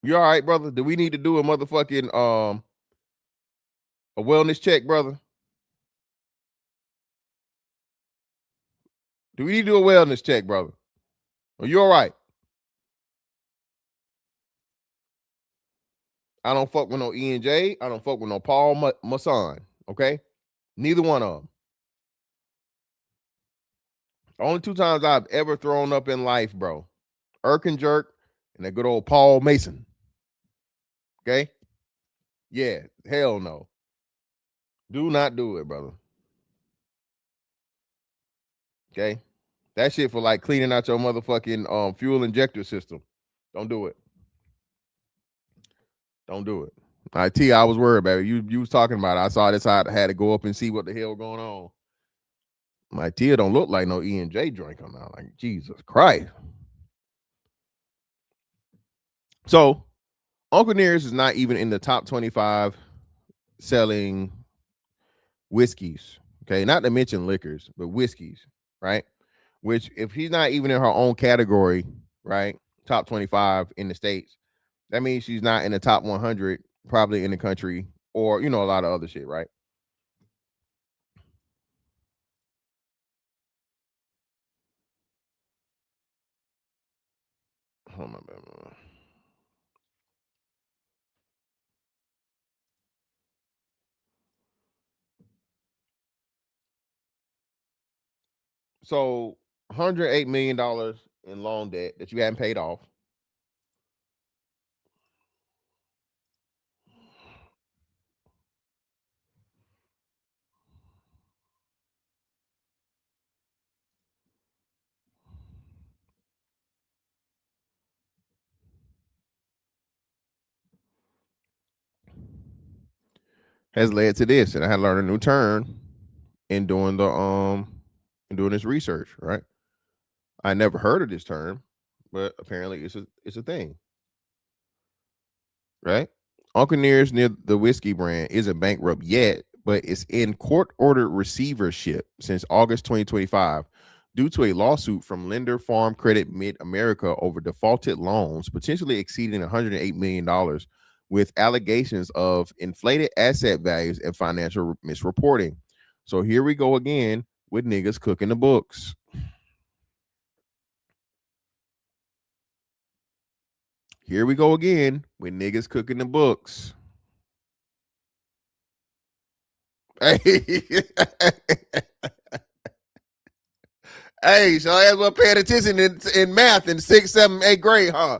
You all right, brother? Do we need to do a motherfucking a wellness check, brother? Do we need to do a wellness check, brother? Are you all right? I don't fuck with no E&J. I don't fuck with no Paul Masson, okay? Neither one of them. Only two times I've ever thrown up in life, bro. Erkin Jerk and that good old Paul Mason. Okay? Yeah, hell no. Do not do it, brother. Okay? That shit for like cleaning out your motherfucking fuel injector system. Don't do it. Don't do it. All right, T, I was worried, baby. You was talking about it. I saw this. I had to go up and see what the hell was going on. My Tia don't look like no E&J drink on now. Like, Jesus Christ. So, Uncle Nearest is not even in the top 25 selling whiskeys. Okay, not to mention liquors, but whiskeys, right? Which, if he's not even in her own category, right, top 25 in the States, that means she's not in the top 100 probably in the country or, you know, a lot of other shit, right? Hold on, man. So $108 million in loan debt that you haven't paid off. Has led to this, and I had to learn a new term in doing this research, right? I never heard of this term, but apparently it's a thing, right? Uncle Nearest, near the whiskey brand, isn't bankrupt yet, but it's in court-ordered receivership since August 2025 due to a lawsuit from lender Farm Credit Mid-America over defaulted loans, potentially exceeding $108 million, with allegations of inflated asset values and financial misreporting. So here we go again with niggas cooking the books. Here we go again with niggas cooking the books. Hey, hey, so I was paying attention in math in 6th, 7th, 8th grade, huh?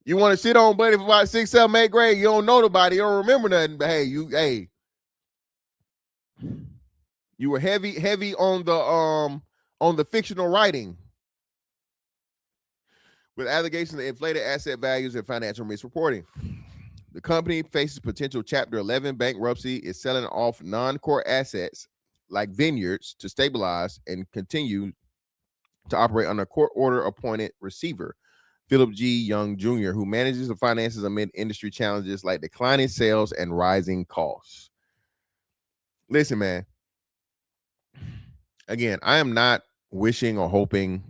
You want to shit on buddy for about 6th, 7th, 8th grade? You don't know nobody, you don't remember nothing, but hey, You were heavy on the fictional writing, with allegations of inflated asset values and financial misreporting. The company faces potential Chapter 11 bankruptcy, is selling off non-core assets like vineyards to stabilize and continue to operate under a court order appointed receiver, Philip G. Young Jr., who manages the finances amid industry challenges like declining sales and rising costs. Listen, man. Again, I am not wishing or hoping,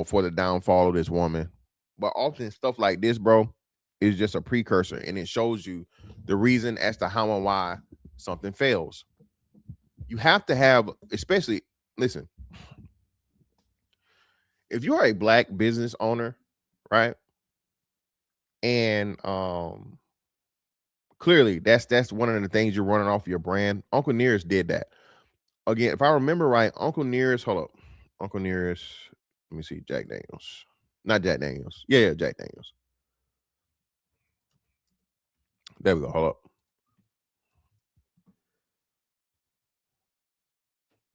for the downfall of this woman. But often stuff like this, bro, is just a precursor, and it shows you the reason as to how and why something fails. You have to have, especially, listen, if you are a Black business owner, right? And clearly that's one of the things you're running off your brand. Uncle Nearest did that. Again, if I remember right, Uncle Nearest, hold up. Uncle Nearest, let me see, Jack Daniels. Not Jack Daniels. Yeah, Jack Daniels. There we go. Hold up.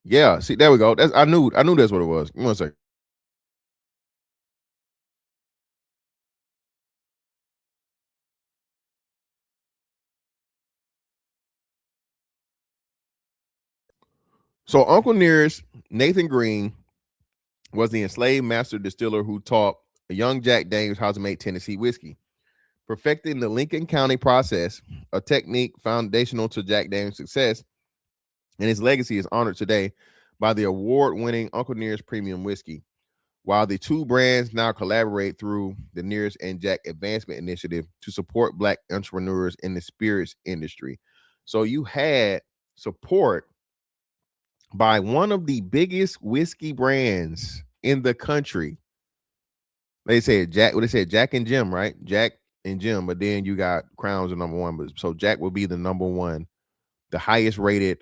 Yeah, see, there we go. I knew that's what it was. Give me 1 second. So Uncle Nearest, Nathan Green, was the enslaved master distiller who taught a young Jack Daniels how to make Tennessee whiskey, perfecting the Lincoln County process, a technique foundational to Jack Daniels' success, and his legacy is honored today by the award-winning Uncle Nearest Premium Whiskey, while the two brands now collaborate through the Nearest and Jack Advancement Initiative to support Black entrepreneurs in the spirits industry. So you had support by one of the biggest whiskey brands in the country. They said Jack and Jim, right? Jack and Jim, but then you got Crown's the number one. But so Jack will be the number one, the highest rated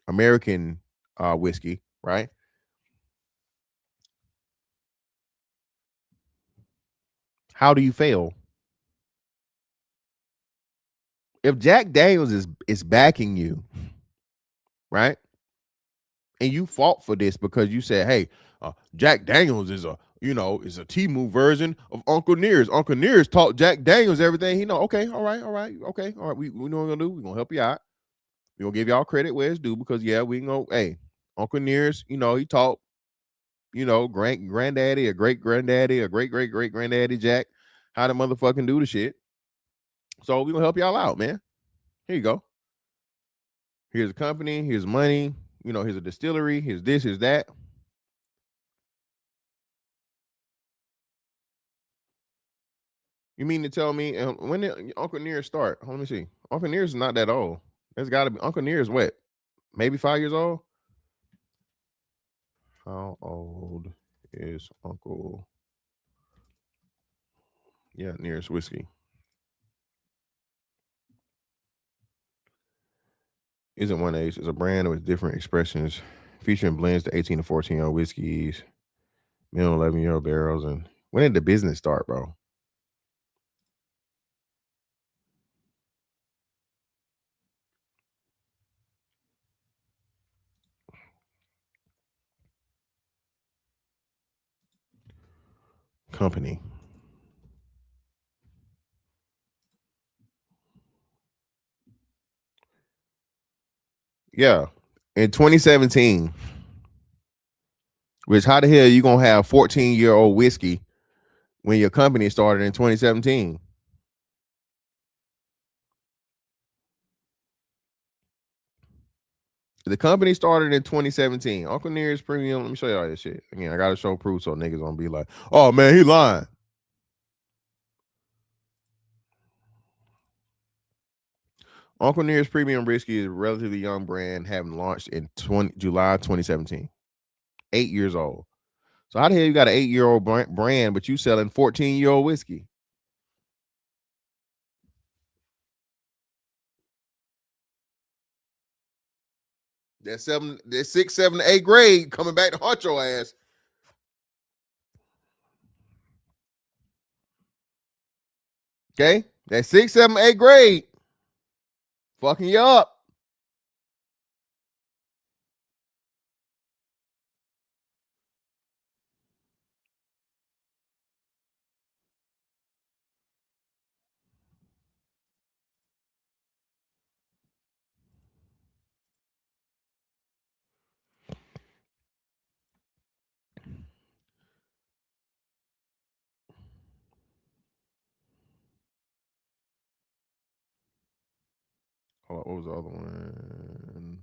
American whiskey, right? How do you fail? If Jack Daniels is backing you, right? And you fought for this because you said, hey, Jack Daniels is a Temu version of Uncle Nearest. Uncle Nearest taught Jack Daniels everything he know. Okay, all right. We know what we're gonna do. We're gonna help you out. We're gonna give y'all credit where it's due because we can go, hey, Uncle Nearest, he taught, granddaddy, a great granddaddy, a great granddaddy Jack how to motherfucking do the shit. So we're gonna help y'all out, man. Here you go. Here's a company, here's money, here's a distillery, here's this, here's that. You mean to tell me, when did Uncle Nearest start? Let me see. Uncle Nearest is not that old. There's got to be. Uncle Nearest what? Maybe 5 years old? How old is Uncle? Yeah, Nearest whiskey. Isn't one age. It's a brand with different expressions, featuring blends to 18 to 14-year-old whiskeys, minimum 11-year-old barrels. And when did the business start, bro? Company. Yeah, in 2017. Which, how the hell are you gonna have 14-year-old whiskey when your company started in 2017? The company started in 2017. Uncle Nearest Premium. Let me show y'all this shit. Again, I gotta show proof so niggas gonna be like, oh man, he lying. Uncle Nearest Premium Whiskey is a relatively young brand, having launched in July 2017. 8 years old. So how the hell you got an 8-year-old brand, but you selling 14-year-old whiskey? That 6, 7, 8 grade coming back to haunt your ass. Okay, that 6, 7, 8 grade fucking you up. Hold on, what was the other one?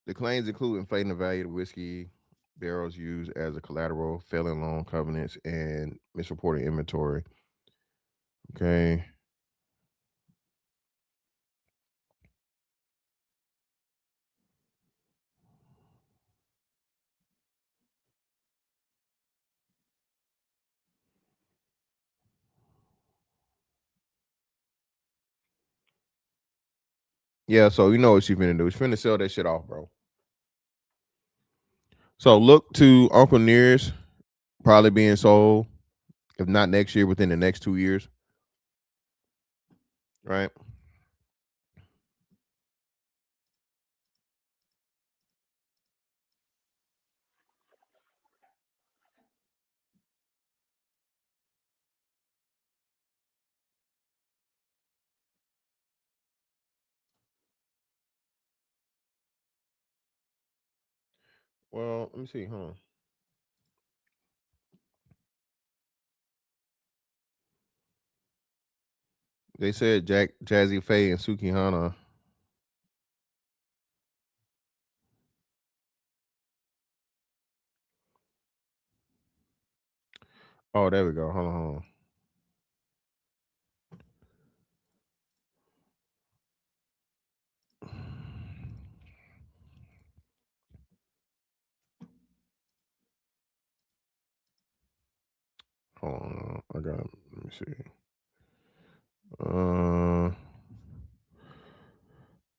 The claims include inflating the value of whiskey barrels used as a collateral, failing loan covenants, and misreporting inventory. Okay. Yeah, so you know what she's finna do. She's finna sell that shit off, bro. So look to Uncle Nearest probably being sold, if not next year, within the next 2 years. Right? Well, let me see. Hold on. They said Jazzy Faye and Suki Hana. Oh, there we go. Hold on. Hold on. I got it. Let me see.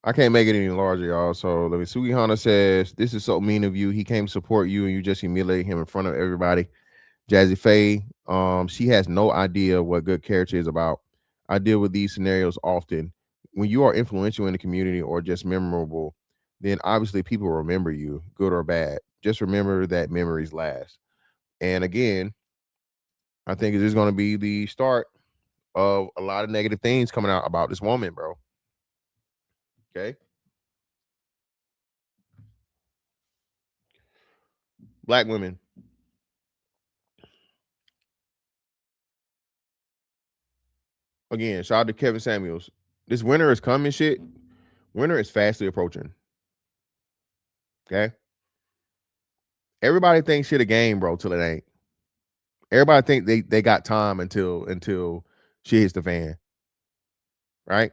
I can't make it any larger, y'all. So let me. Suki Hana says, "This is so mean of you. He came to support you, and you just humiliate him in front of everybody." Jazzy Faye, she has no idea what good character is about. I deal with these scenarios often. When you are influential in the community or just memorable, then obviously people remember you, good or bad. Just remember that memories last. And again, I think it is going to be the start of a lot of negative things coming out about this woman, bro. Okay. Black women. Again, shout out to Kevin Samuels. This winter is coming, shit. Winter is fastly approaching. Okay. Everybody thinks shit a game, bro, till it ain't. Everybody think they got time until shit hits the fan. Right?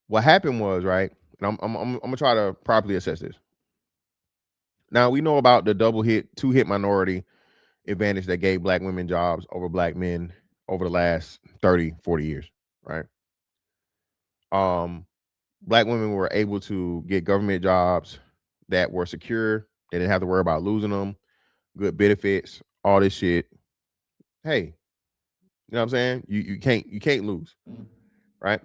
What happened was, right? And I'm gonna try to properly assess this. Now we know about the two hit minority advantage that gave black women jobs over black men over the last 30, 40 years, right? Black women were able to get government jobs that were secure. They didn't have to worry about losing them, good benefits, all this shit. Hey, you know what I'm saying? You can't lose, right?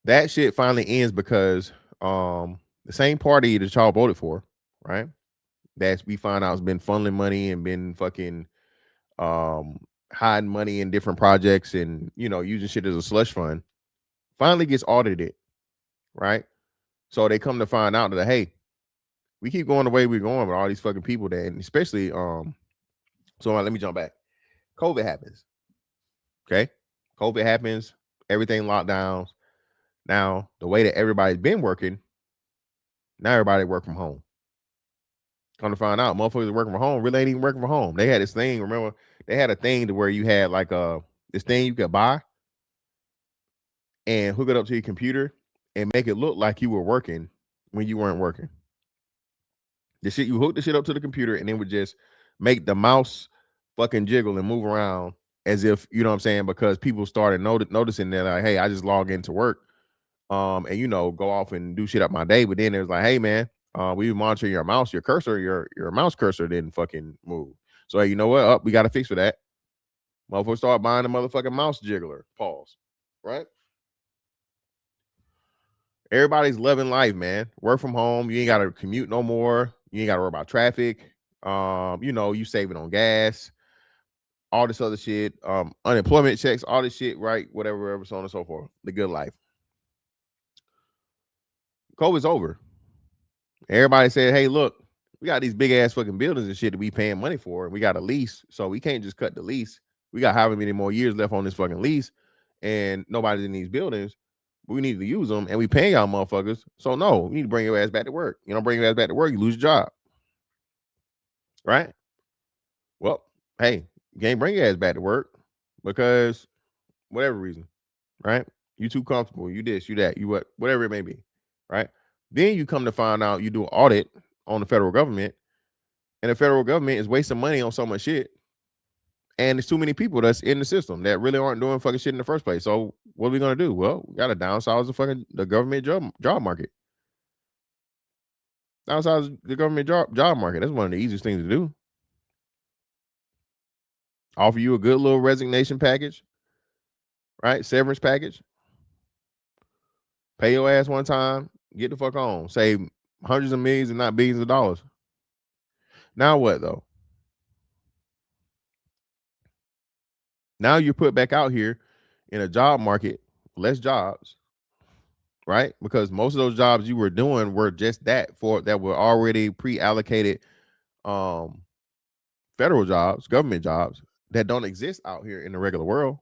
That shit finally ends because the same party that y'all voted for, right? That we find out has been funneling money and been fucking hiding money in different projects and using shit as a slush fund, finally gets audited, right? So they come to find out that, hey, we keep going the way we're going with all these fucking people that, and especially so let me jump back. COVID happens. Okay. COVID happens, everything locked down. Now, the way that everybody's been working, now everybody work from home. Come to find out, motherfuckers are working from home really ain't even working from home. They had this thing, remember, they had a thing to where you had like this thing you could buy and hook it up to your computer and make it look like you were working when you weren't working. The shit, you hook the shit up to the computer and it would just make the mouse fucking jiggle and move around as if, you know what I'm saying, because people started noticing that, like, hey, I just log into work and go off and do shit up my day. But then it was like, hey man, we monitor your mouse, your cursor, your mouse cursor didn't fucking move. So hey, you know what? We got to fix for that. Motherfuckers start buying the motherfucking mouse jiggler. Pause. Right? Everybody's loving life, man. Work from home. You ain't got to commute no more. You ain't got to worry about traffic. You saving on gas, all this other shit, unemployment checks, all this shit, right? Whatever, so on and so forth. The good life. COVID's over. Everybody said, hey, look, we got these big ass fucking buildings and shit that we paying money for, and we got a lease, so we can't just cut the lease. We got however many more years left on this fucking lease, and nobody's in these buildings. We need to use them, and we paying y'all motherfuckers. So no, we need to bring your ass back to work. You don't bring your ass back to work, you lose your job. Right? Well, hey, you can't bring your ass back to work because whatever reason, right? You too comfortable. You this, you that, you what, whatever it may be, right? Then you come to find out you do an audit on the federal government, and the federal government is wasting money on so much shit, and there's too many people that's in the system that really aren't doing fucking shit in the first place. So what are we gonna do? Well, we gotta downsize the government job market. Downsize the government job market. That's one of the easiest things to do. Offer you a good little resignation package, right? Severance package. Pay your ass one time, get the fuck on. Save hundreds of millions and not billions of dollars. Now what though? Now you're put back out here in a job market, less jobs, right? Because most of those jobs you were doing were just that were already pre-allocated federal jobs, government jobs that don't exist out here in the regular world.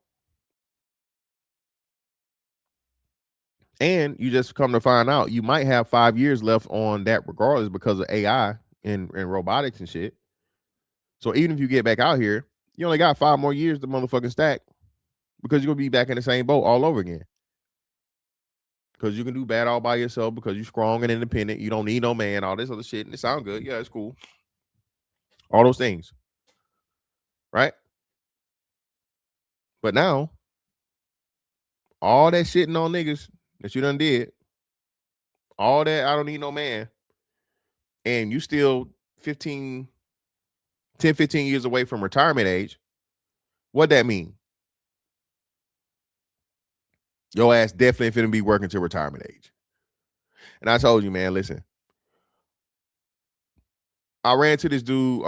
And you just come to find out you might have 5 years left on that regardless because of AI and robotics and shit. So even if you get back out here, you only got 5 more years to motherfucking stack because you're going to be back in the same boat all over again. Because you can do bad all by yourself because you're strong and independent. You don't need no man, all this other shit. And it sounds good. Yeah, it's cool. All those things. Right? But now, all that shitting on niggas that you done did, all that I don't need no man, and you still 10, 15 years away from retirement age, what that mean? Your ass definitely finna be working to retirement age. And I told you, man, listen. I ran to this dude,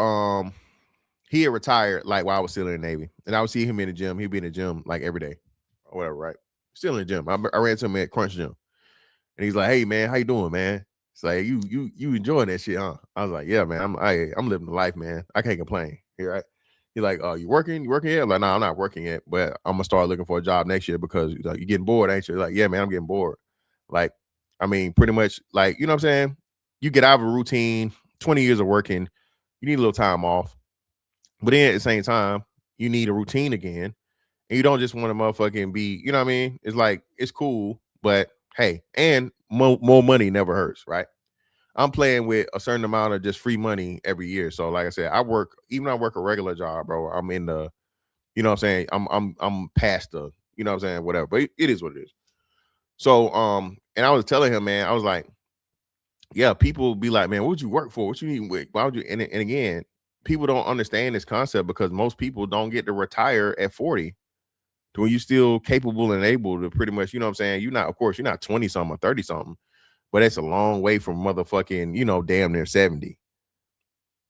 he had retired like while I was still in the Navy. And I would see him in the gym. He'd be in the gym like every day or whatever, right? Still in the gym. I ran to him at Crunch Gym. And he's like, hey, man, how you doing, man? It's like, you enjoying that shit, huh? I was like, yeah, man, I'm living the life, man. I can't complain. Here, right? He's like, you working? You working yet? I'm like, no, I'm not working yet, but I'm gonna start looking for a job next year because you're getting bored, ain't you? Like, yeah, man, I'm getting bored. Like, I mean, pretty much, like, you know what I'm saying? You get out of a routine, 20 years of working, you need a little time off. But then at the same time, you need a routine again. And you don't just want to motherfucking be, you know what I mean? It's like, it's cool, but hey, and more money never hurts, right? I'm playing with a certain amount of just free money every year. So like I said, I work a regular job, bro. I'm in the, you know what I'm saying? I'm past the, you know what I'm saying? Whatever, but it is what it is. So, and I was telling him, man, I was like, yeah, people be like, man, what would you work for? What you need with? Why would you? And again, people don't understand this concept because most people don't get to retire at 40 to when you're still capable and able to pretty much, you know what I'm saying? You're not 20 something or 30 something. But it's a long way from motherfucking, damn near 70. You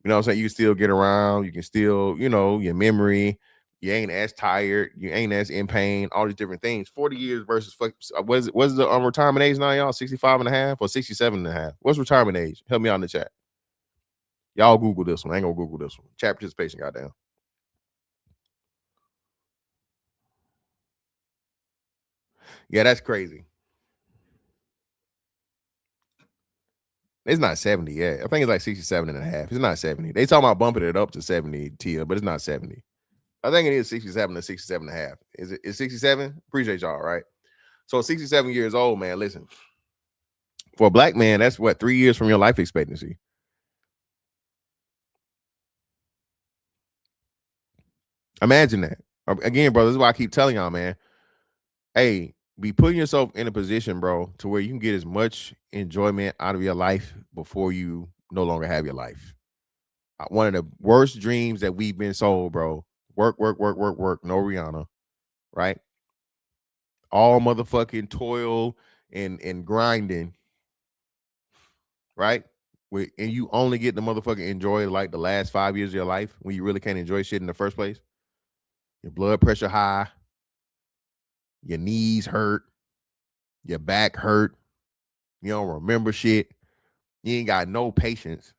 know what I'm saying? You can still get around. You can still, your memory. You ain't as tired. You ain't as in pain. All these different things. 40 years versus, what's the retirement age now, y'all? 65 and a half or 67 and a half? What's retirement age? Help me out in the chat. Y'all Google this one. I ain't gonna Google this one. Chat participation, goddamn. Yeah, that's crazy. It's not 70 yet. I think it's like 67 and a half. It's not 70. They talking about bumping it up to 70, Tia, but it's not 70. I think it is 67 to 67 and a half. Is it 67? Appreciate y'all, right? So 67 years old, man, listen. For a black man, that's what, 3 years from your life expectancy. Imagine that. Again, bro, this is why I keep telling y'all, man. Hey, be putting yourself in a position, bro, to where you can get as much enjoyment out of your life before you no longer have your life. One of the worst dreams that we've been sold, bro, Work. No Rihanna, right? All motherfucking toil and grinding, right? And you only get the motherfucking enjoy like the last 5 years of your life when you really can't enjoy shit in the first place. Your blood pressure high, your knees hurt, your back hurt, you don't remember shit, you ain't got no patience.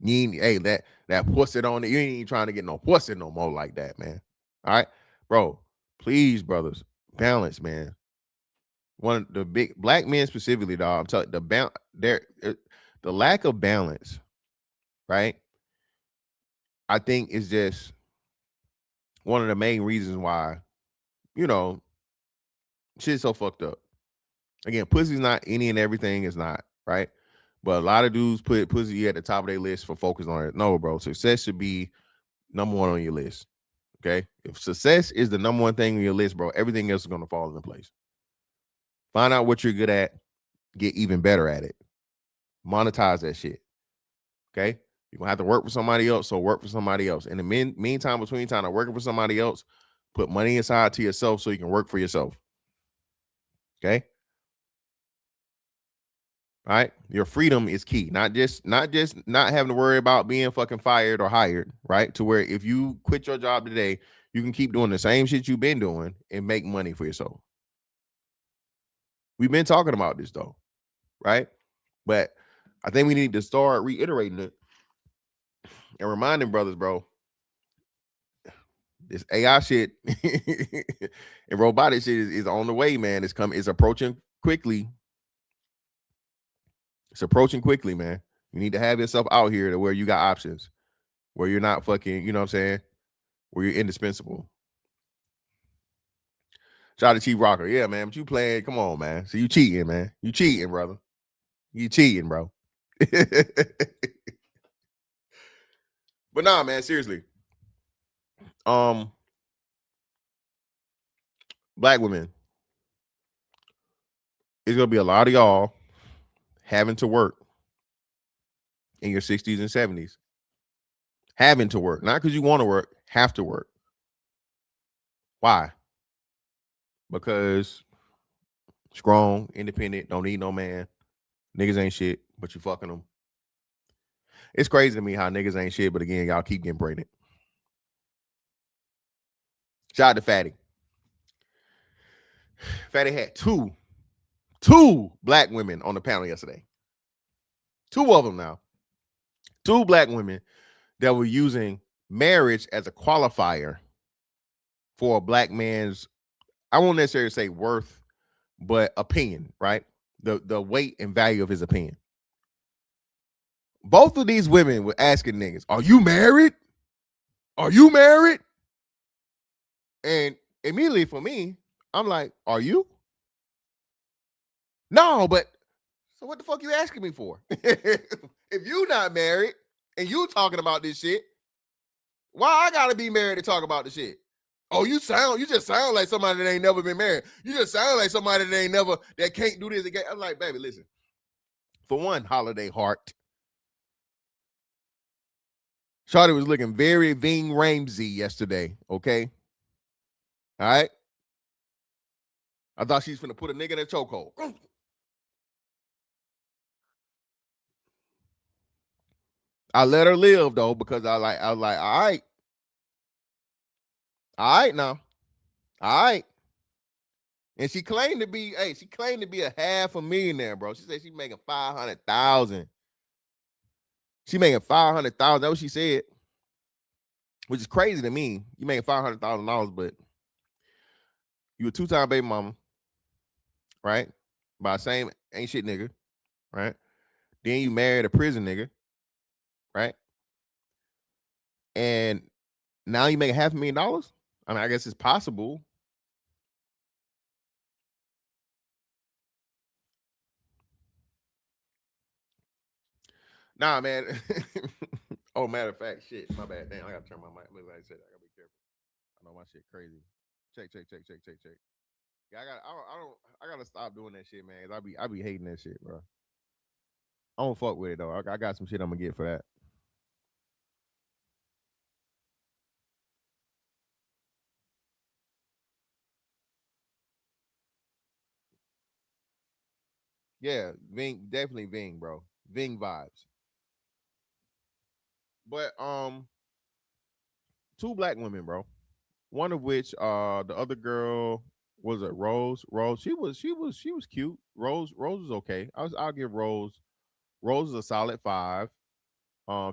You ain't, hey, that pussy on it, you ain't even trying to get no pussy no more like that, man. All right, bro, please, brothers, balance, man. One of the big black men specifically, dog, I'm telling the lack of balance, right? I think is just one of the main reasons why, you know, shit's so fucked up. Again, pussy's not any and everything, is not, right? But a lot of dudes put pussy at the top of their list for focus on it. No, bro. Success should be number one on your list. Okay? If success is the number one thing on your list, bro, everything else is going to fall into place. Find out what you're good at, get even better at it. Monetize that shit. Okay? You're going to have to work for somebody else, so work for somebody else. In the meantime, between time of working for somebody else, put money aside to yourself so you can work for yourself. Okay? All right, your freedom is key. Not just not having to worry about being fucking fired or hired, right? To where if you quit your job today, you can keep doing the same shit you've been doing and make money for yourself. We've been talking about this though, right? But I think we need to start reiterating it and reminding brothers, bro, this AI shit and robotic shit is on the way, man. It's approaching quickly. It's approaching quickly, man. You need to have yourself out here to where you got options, where you're not fucking, you know what I'm saying? Where you're indispensable. Shout out to Chief Rocker. Yeah, man. But you playing, come on, man. So you cheating, man. You cheating, brother. You cheating, bro. But nah, man, seriously. Black women. It's gonna be a lot of y'all having to work in your 60s and 70s. Having to work. Not because you want to work, have to work. Why? Because strong, independent, don't need no man. Niggas ain't shit, but you fucking them. It's crazy to me how niggas ain't shit, but again, y'all keep getting pregnant. Shout out to Fatty. Fatty had two black women on the panel yesterday. Two of them now. Two black women that were using marriage as a qualifier for a black man's, I won't necessarily say worth, but opinion, right? The weight and value of his opinion. Both of these women were asking niggas, are you married? Are you married? And immediately for me, I'm like, are you? No, but so what the fuck you asking me for? If you not married and you talking about this shit, why I gotta be married to talk about the shit? Oh, you just sound like somebody that ain't never been married. You just sound like somebody that can't do this again. I'm like, baby, listen. For one, holiday heart. Shawty was looking very Ving Ramsey yesterday, okay? All right? I thought she was finna put a nigga in a chokehold. I let her live though, because I was like, all right now. All right. And she claimed to be, a $500,000, bro. She said she making 500,000. She making 500,000. That's what she said. Which is crazy to me. You making $500,000, but you a 2-time baby mama, right? By the same ain't shit nigga, right? Then you married a prison nigga, right? And now you make $500,000. I mean, I guess it's possible. Nah, man. Oh, matter of fact, shit. My bad. Damn, I gotta turn my mic. Like I said, I gotta be careful. I know my shit crazy. Check. Yeah, I gotta stop doing that shit, man. I be hating that shit, bro. I don't fuck with it though. I got some shit I'm gonna get for that. Yeah, Ving, definitely Ving, bro. Ving vibes. But two black women, bro. One of which the other girl was it Rose. Rose, she was cute. Rose was okay. I'll give Rose is a solid 5.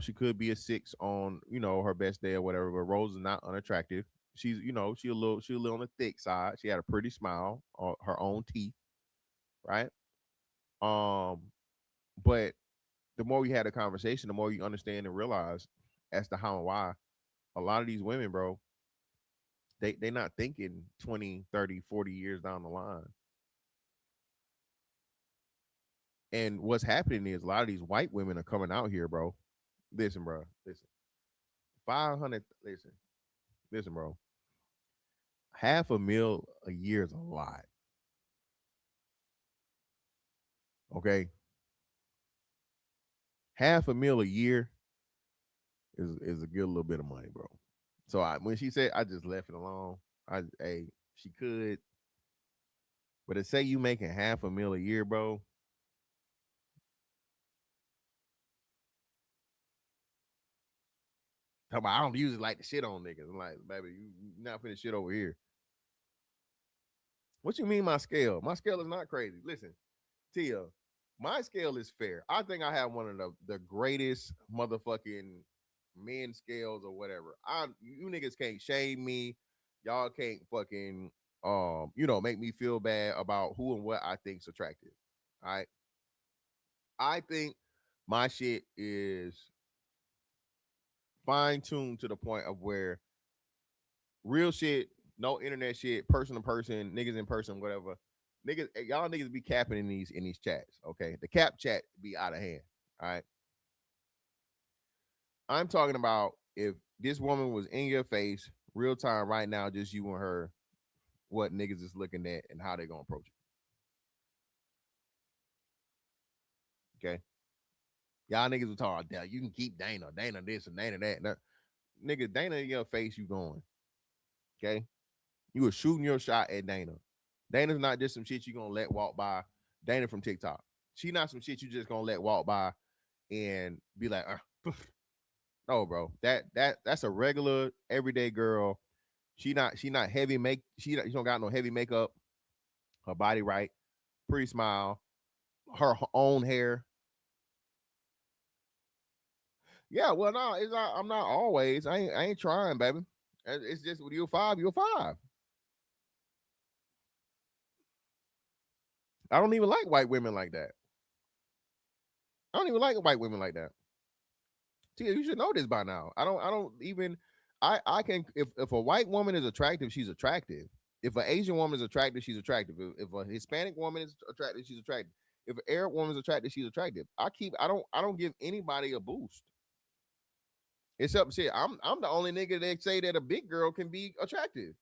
She could be a 6 on, her best day or whatever, but Rose is not unattractive. She's, she a little on the thick side. She had a pretty smile, her own teeth, right? Um, but the more we had a conversation, the more you understand and realize as to how and why a lot of these women, bro, they not thinking 20, 30, 40 years down the line. And what's happening is a lot of these white women are coming out here, bro. Listen, bro. Listen. 500, listen, bro. Half a mil a year is a lot. Okay. Half a mil a year is a good little bit of money, bro. So when she said, I just left it alone. Hey, she could, but to say you making half a mil a year, bro. Talk about, I don't usually like to shit on niggas. I'm like, baby, you not finna shit over here. What you mean my scale? My scale is not crazy. Listen, Tia, my scale is fair. I think I have one of the greatest motherfucking men scales or whatever. You niggas can't shame me. Y'all can't fucking make me feel bad about who and what I think's attractive. All right. I think my shit is fine tuned to the point of where real shit, no internet shit, person to person, niggas in person, whatever. Niggas, y'all niggas be capping in these chats. Okay, the cap chat be out of hand. All right, I'm talking about if this woman was in your face, real time, right now, just you and her, what niggas is looking at and how they gonna approach it. Okay, y'all niggas were talking about, you can keep Dana this and Dana that. Nigga, Dana in your face, you going. Okay, you were shooting your shot at Dana. Dana's not just some shit you gonna let walk by. Dana from TikTok. She not some shit you just gonna let walk by and be like, no, bro. That's a regular everyday girl. She not heavy make. She don't got no heavy makeup. Her body right, pretty smile, her own hair. Yeah, well, no, it's not. I'm not always. I ain't trying, baby. It's just when you're 5, you're 5. I don't even like white women like that. I don't even like white women like that. Tia, you should know this by now. I don't even I can if a white woman is attractive, she's attractive. If an Asian woman is attractive, she's attractive. If a Hispanic woman is attractive, she's attractive. If an Arab woman is attractive, she's attractive. I don't give anybody a boost. Except shit. I'm the only nigga that say that a big girl can be attractive.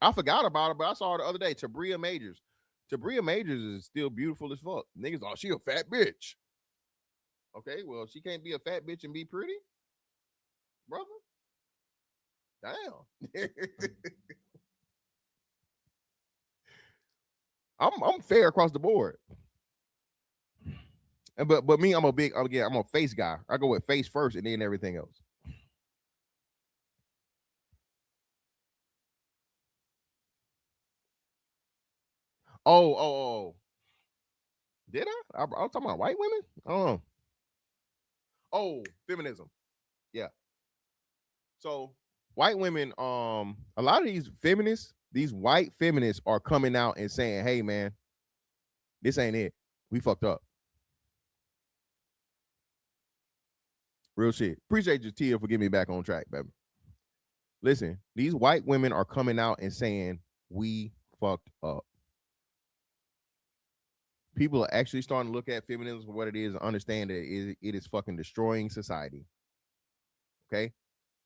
I forgot about it, but I saw it the other day. Tabria Majors. Tabria Majors is still beautiful as fuck. Niggas, she a fat bitch. Okay, well, she can't be a fat bitch and be pretty, brother. Damn. I'm fair across the board. But me, I'm a face guy. I go with face first and then everything else. Oh. Did I was talking about white women? I don't know. Oh, feminism. Yeah. So white women, a lot of these feminists, these white feminists are coming out and saying, hey man, this ain't it. We fucked up. Real shit. Appreciate you, Tia, for getting me back on track, baby. Listen, these white women are coming out and saying, we fucked up. People are actually starting to look at feminism for what it is and understand that it is fucking destroying society. Okay?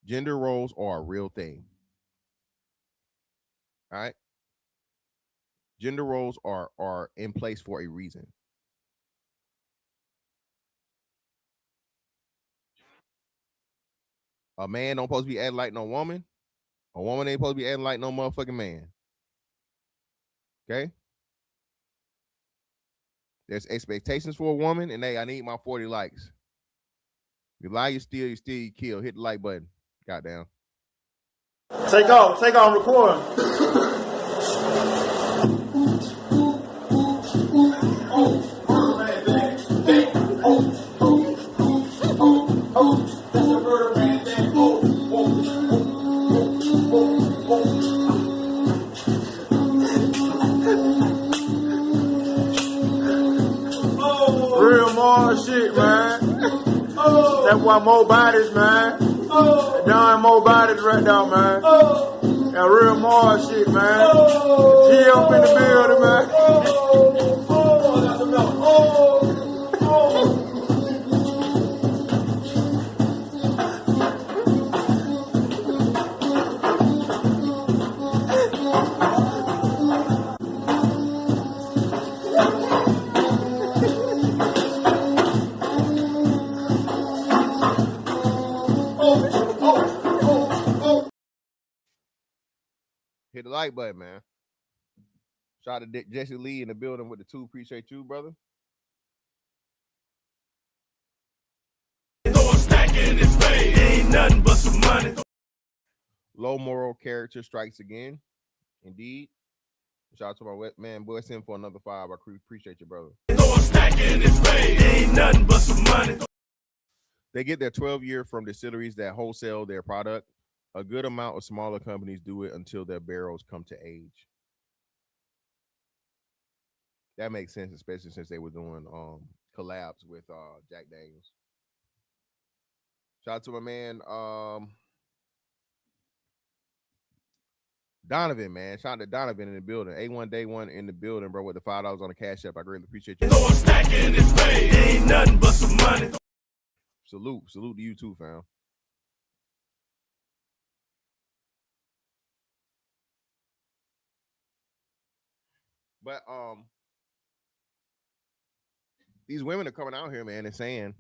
Gender roles are a real thing. All right? Gender roles are in place for a reason. A man don't supposed to be acting like no woman. A woman ain't supposed to be acting like no motherfucking man. Okay? There's expectations for a woman, and I need my 40 likes. You lie, you steal, you kill. Hit the like button. Goddamn. Take off, record. Real more shit, man. That's why more bodies, man. Darn more bodies right now, man. That real more shit, man. G up in the building, man. Hit the like button, man. Shout out to Jesse Lee in the building with the 2. Appreciate you, brother. So I'm stacking this pay. Ain't nothing but some money. Low moral character strikes again. Indeed. Shout out to my man, boy, send for another 5. I appreciate you, brother. So I'm stacking this pay. Ain't nothing but some money. They get their 12-year from distilleries that wholesale their product. A good amount of smaller companies do it until their barrels come to age. That makes sense, especially since they were doing collabs with Jack Daniels. Shout out to my man Donovan, man. Shout out to Donovan in the building. A1 Day 1 in the building, bro, with the $5 on the Cash App. I greatly appreciate you. So I'm stacking this pay. Ain't nothing but some money. Salute to you too, fam. But these women are coming out here, man, and saying,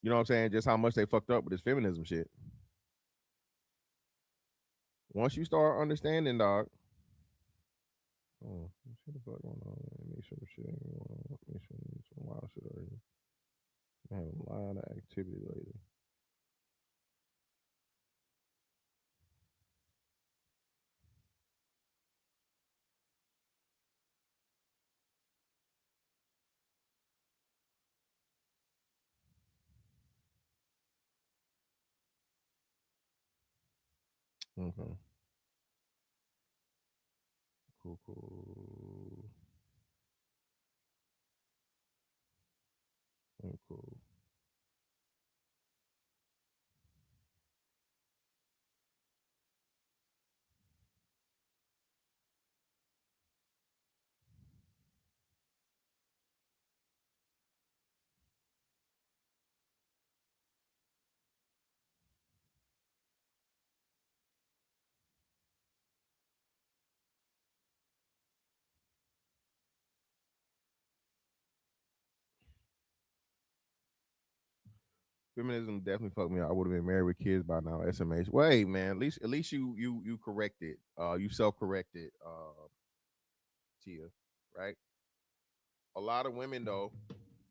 you know what I'm saying, just how much they fucked up with this feminism shit. Once you start understanding, dog. Oh, shit the fuck going on, man. Make sure shit ain't going on. Make sure some wild shit already. I have a lot of activity lately. Okay. Cool. Cool. Feminism definitely fucked me up. I would have been married with kids by now. SMH. Wait, man. At least you corrected. You self-corrected, Tia, right? A lot of women though,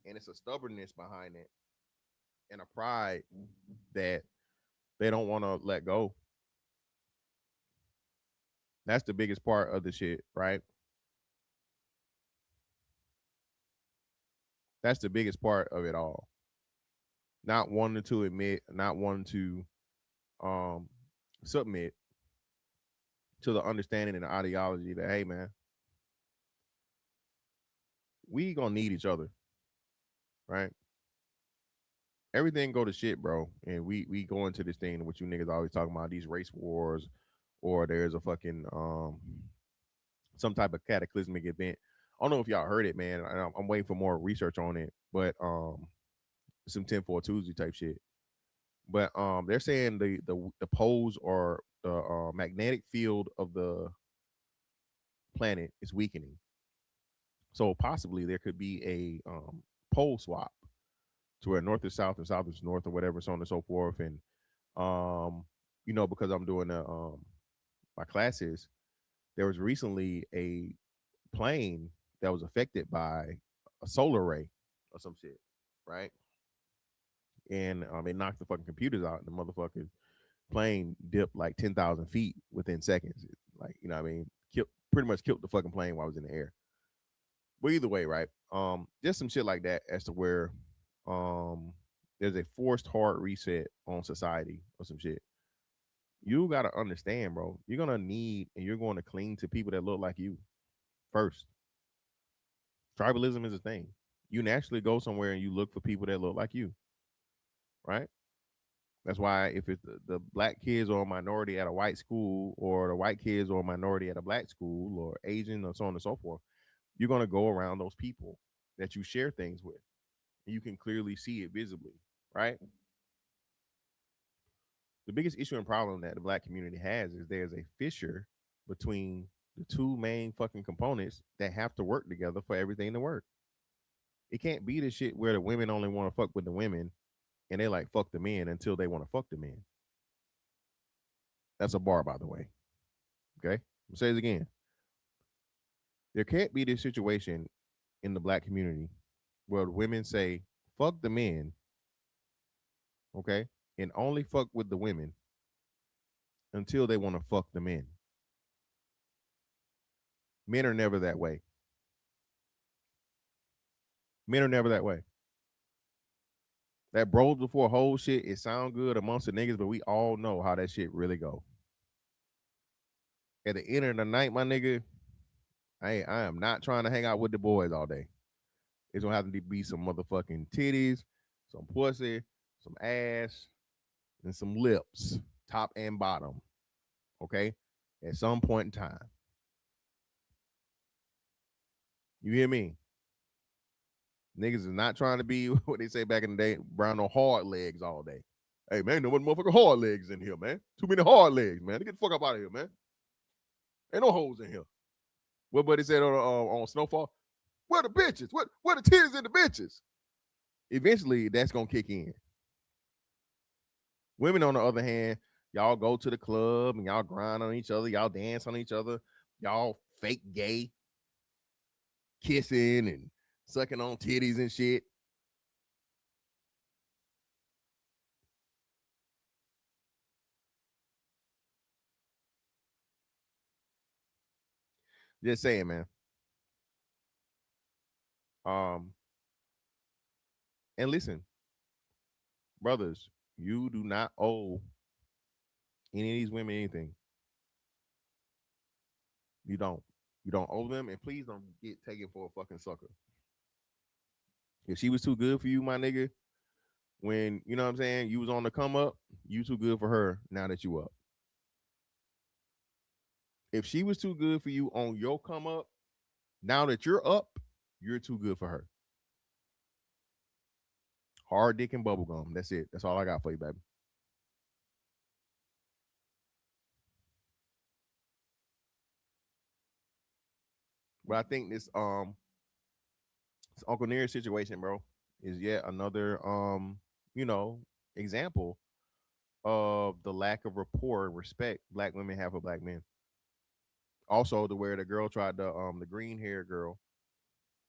and it's a stubbornness behind it and a pride that they don't want to let go. That's the biggest part of the shit, right? That's the biggest part of it all. Not wanting to admit, not wanting to submit to the understanding and the ideology that, hey, man, we gonna need each other, right? Everything go to shit, bro, and we go into this thing what you niggas always talking about, these race wars, or there's a fucking some type of cataclysmic event. I don't know if y'all heard it, man. I'm waiting for more research on it, but some 10-4 Tuesday type shit. But they're saying the poles or the magnetic field of the planet is weakening. So possibly there could be a pole swap to where north is south and south is north or whatever, so on and so forth. And you know, because I'm doing my classes, there was recently a plane that was affected by a solar array or some shit, right? And it knocked the fucking computers out. And the motherfucking plane dipped like 10,000 feet within seconds. Like, you know what I mean? Pretty much killed the fucking plane while it was in the air. But either way, right? Just some shit like that as to where there's a forced hard reset on society or some shit. You gotta understand, bro. You're gonna need and you're going to cling to people that look like you first. Tribalism is a thing. You naturally go somewhere and you look for people that look like you, right? That's why if it's the black kids or a minority at a white school, or the white kids or a minority at a black school, or Asian, or so on and so forth, you're going to go around those people that you share things with. And you can clearly see it visibly, right? The biggest issue and problem that the black community has is there's a fissure between the two main fucking components that have to work together for everything to work. It can't be the shit where the women only want to fuck with the women and they like fuck the men until they want to fuck the men. That's a bar, by the way. Okay? I'll say it again. There can't be this situation in the black community where the women say, fuck the men, okay, and only fuck with the women until they want to fuck the men. Men are never that way. Men are never that way. That bros before whole shit, it sound good amongst the niggas, but we all know how that shit really go. At the end of the night, my nigga, I am not trying to hang out with the boys all day. It's gonna have to be some motherfucking titties, some pussy, some ass, and some lips, top and bottom. Okay? At some point in time. You hear me? Niggas is not trying to be what they say back in the day, brown no hard legs all day. Hey man, there wasn't motherfucking hard legs in here, man. Too many hard legs, man. Get the fuck up out of here, man. Ain't no hoes in here. What buddy said on Snowfall? Where the bitches? Where the titties and the bitches? Eventually, that's gonna kick in. Women, on the other hand, y'all go to the club and y'all grind on each other, y'all dance on each other, y'all fake gay, kissing and sucking on titties and shit. Just saying, man. And listen, brothers, you do not owe any of these women anything. You don't. You don't owe them, and please don't get taken for a fucking sucker. If she was too good for you, my nigga, when, you know what I'm saying, you was on the come up, you too good for her now that you up. If she was too good for you on your come up, now that you're up, you're too good for her. Hard dick and bubblegum. That's it. That's all I got for you, baby. But I think this Uncle Near situation, bro, is yet another example of the lack of rapport and respect black women have for black men. Also, the where the girl tried to the green hair girl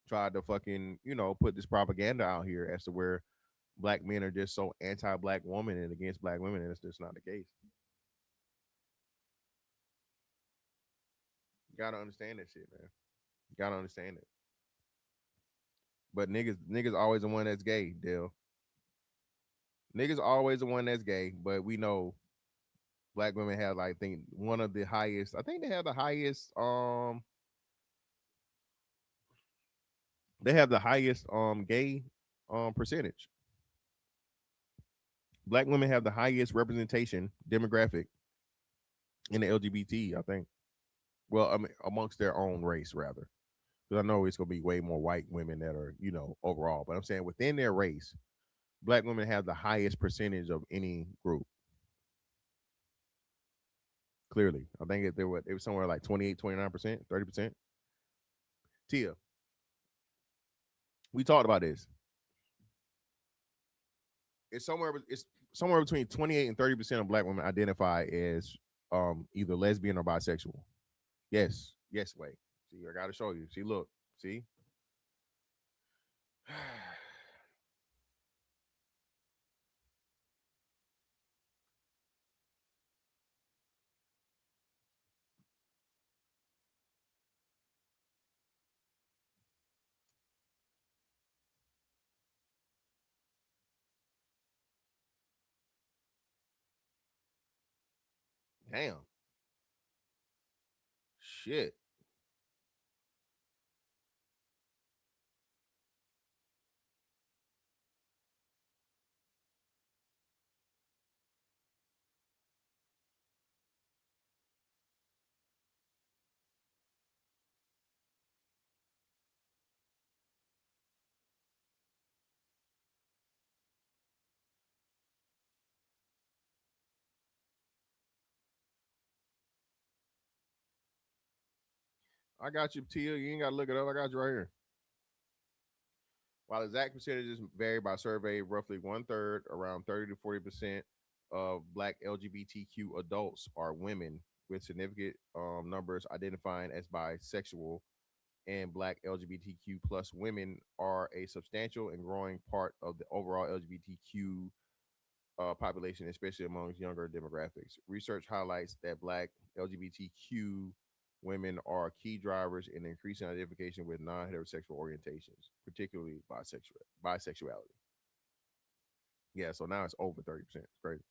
tried to fucking, put this propaganda out here as to where black men are just so anti-black women and against black women, and it's just not the case. You gotta understand that shit, man. You gotta understand it. But niggas always the one that's gay, Dale. Niggas always the one that's gay, but we know black women have, like, I think one of the highest. I think they have the highest. They have the highest gay percentage. Black women have the highest representation demographic in the LGBT, I think. Well, I mean, amongst their own race, rather. Because I know it's gonna be way more white women that are, overall. But I'm saying within their race, black women have the highest percentage of any group. Clearly. I think it was somewhere like 28, 29%, 30%. Tia, we talked about this. It's somewhere between 28 and 30% of black women identify as either lesbian or bisexual. Yes, wait. See, I gotta show you. See, look, see. Damn. Shit. I got you, Tia. You ain't got to look it up. I got you right here. While exact percentages vary by survey, roughly one third, around 30 to 40% of Black LGBTQ adults are women, with significant numbers identifying as bisexual, and Black LGBTQ plus women are a substantial and growing part of the overall LGBTQ population, especially amongst younger demographics. Research highlights that Black LGBTQ women are key drivers in increasing identification with non-heterosexual orientations, particularly bisexuality. Yeah, so now it's over 30%. It's crazy.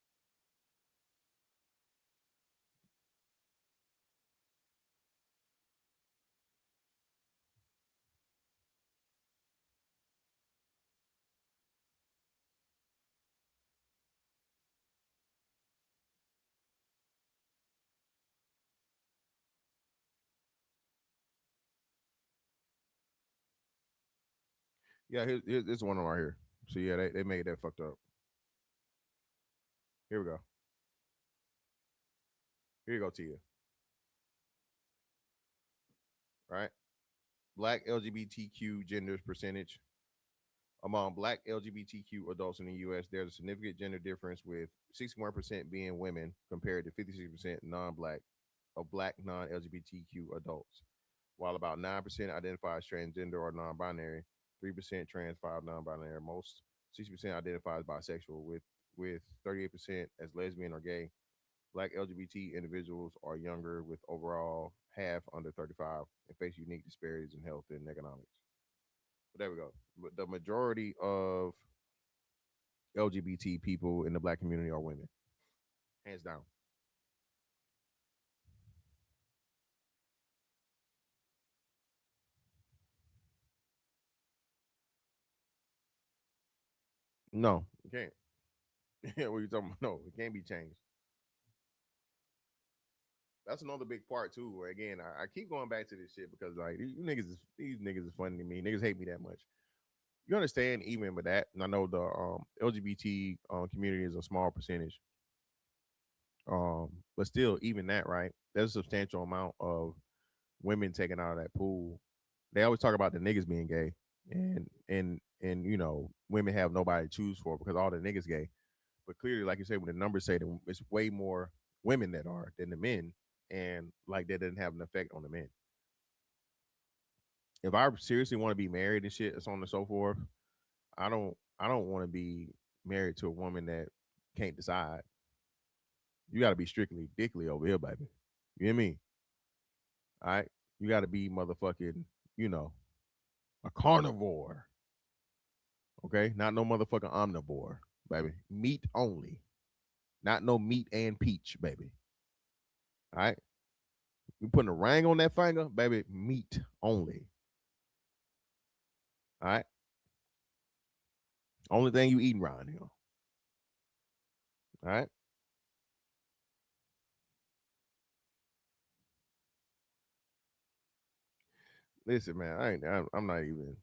Yeah, here's one right here. So yeah, they made that fucked up. Here we go. Here you go, Tia. Right? Black LGBTQ genders percentage. Among Black LGBTQ adults in the U.S., there's a significant gender difference, with 61% being women compared to 56% non-Black of Black non-LGBTQ adults, while about 9% identify as transgender or non-binary, 3% trans, 5 non-binary, most 60% identify as bisexual, with 38% as lesbian or gay. Black LGBT individuals are younger, with overall half under 35, and face unique disparities in health and economics. But there we go. But the majority of LGBT people in the Black community are women, hands down. No, you can't. Yeah, what you talking about? No, it can't be changed. That's another big part too. Where again, I keep going back to this shit because like these niggas is funny to me. Niggas hate me that much. You understand even with that, and I know the LGBT community is a small percentage. But still, even that, right? There's a substantial amount of women taken out of that pool. They always talk about the niggas being gay, and women have nobody to choose for because all the niggas gay. But clearly, like you say, when the numbers say that it's way more women that are than the men, and like that doesn't have an effect on the men. If I seriously want to be married and shit, so on and so forth, I don't want to be married to a woman that can't decide. You got to be strictly dickly over here, baby. You hear me? All right. You got to be motherfucking, you know, a carnivore. Okay, not no motherfucking omnivore, baby. Meat only, not no meat and peach, baby. All right. We putting a ring on that finger, baby. Meat only. All right. Only thing you eating around here. All right. Listen, man. I'm not even.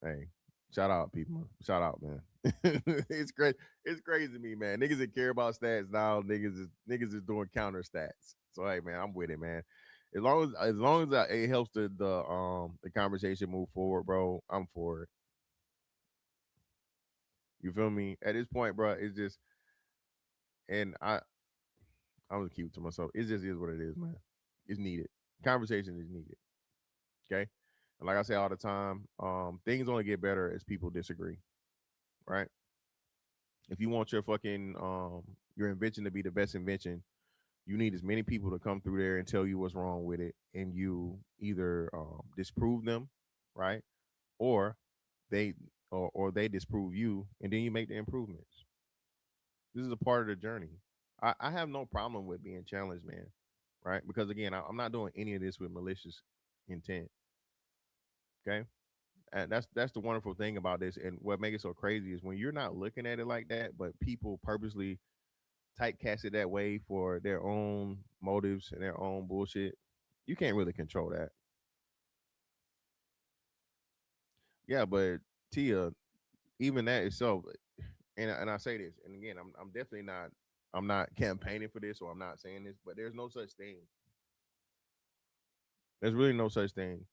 Hey, shout out, people. Shout out, man. It's crazy. It's crazy to me, man. Niggas that care about stats now. Niggas is doing counter stats. So hey, man, I'm with it, man. As long as it helps the conversation move forward, bro, I'm for it. You feel me? At this point, bro, it's just, and I'm gonna keep it to myself. It just is what it is, man. It's needed. Conversation is needed. Okay. And like I say all the time, things only get better as people disagree, right? If you want your invention to be the best invention, you need as many people to come through there and tell you what's wrong with it, and you either disprove them, right, or they or they disprove you, and then you make the improvements. This is a part of the journey. I have no problem with being challenged, man, right? Because again, I'm not doing any of this with malicious intent. Okay, and that's the wonderful thing about this, and what makes it so crazy is when you're not looking at it like that, but people purposely typecast it that way for their own motives and their own bullshit. You can't really control that. Yeah, but Tia, even that itself, and I say this, and again, I'm definitely not, I'm not campaigning for this, or I'm not saying this, but there's no such thing. There's really no such thing.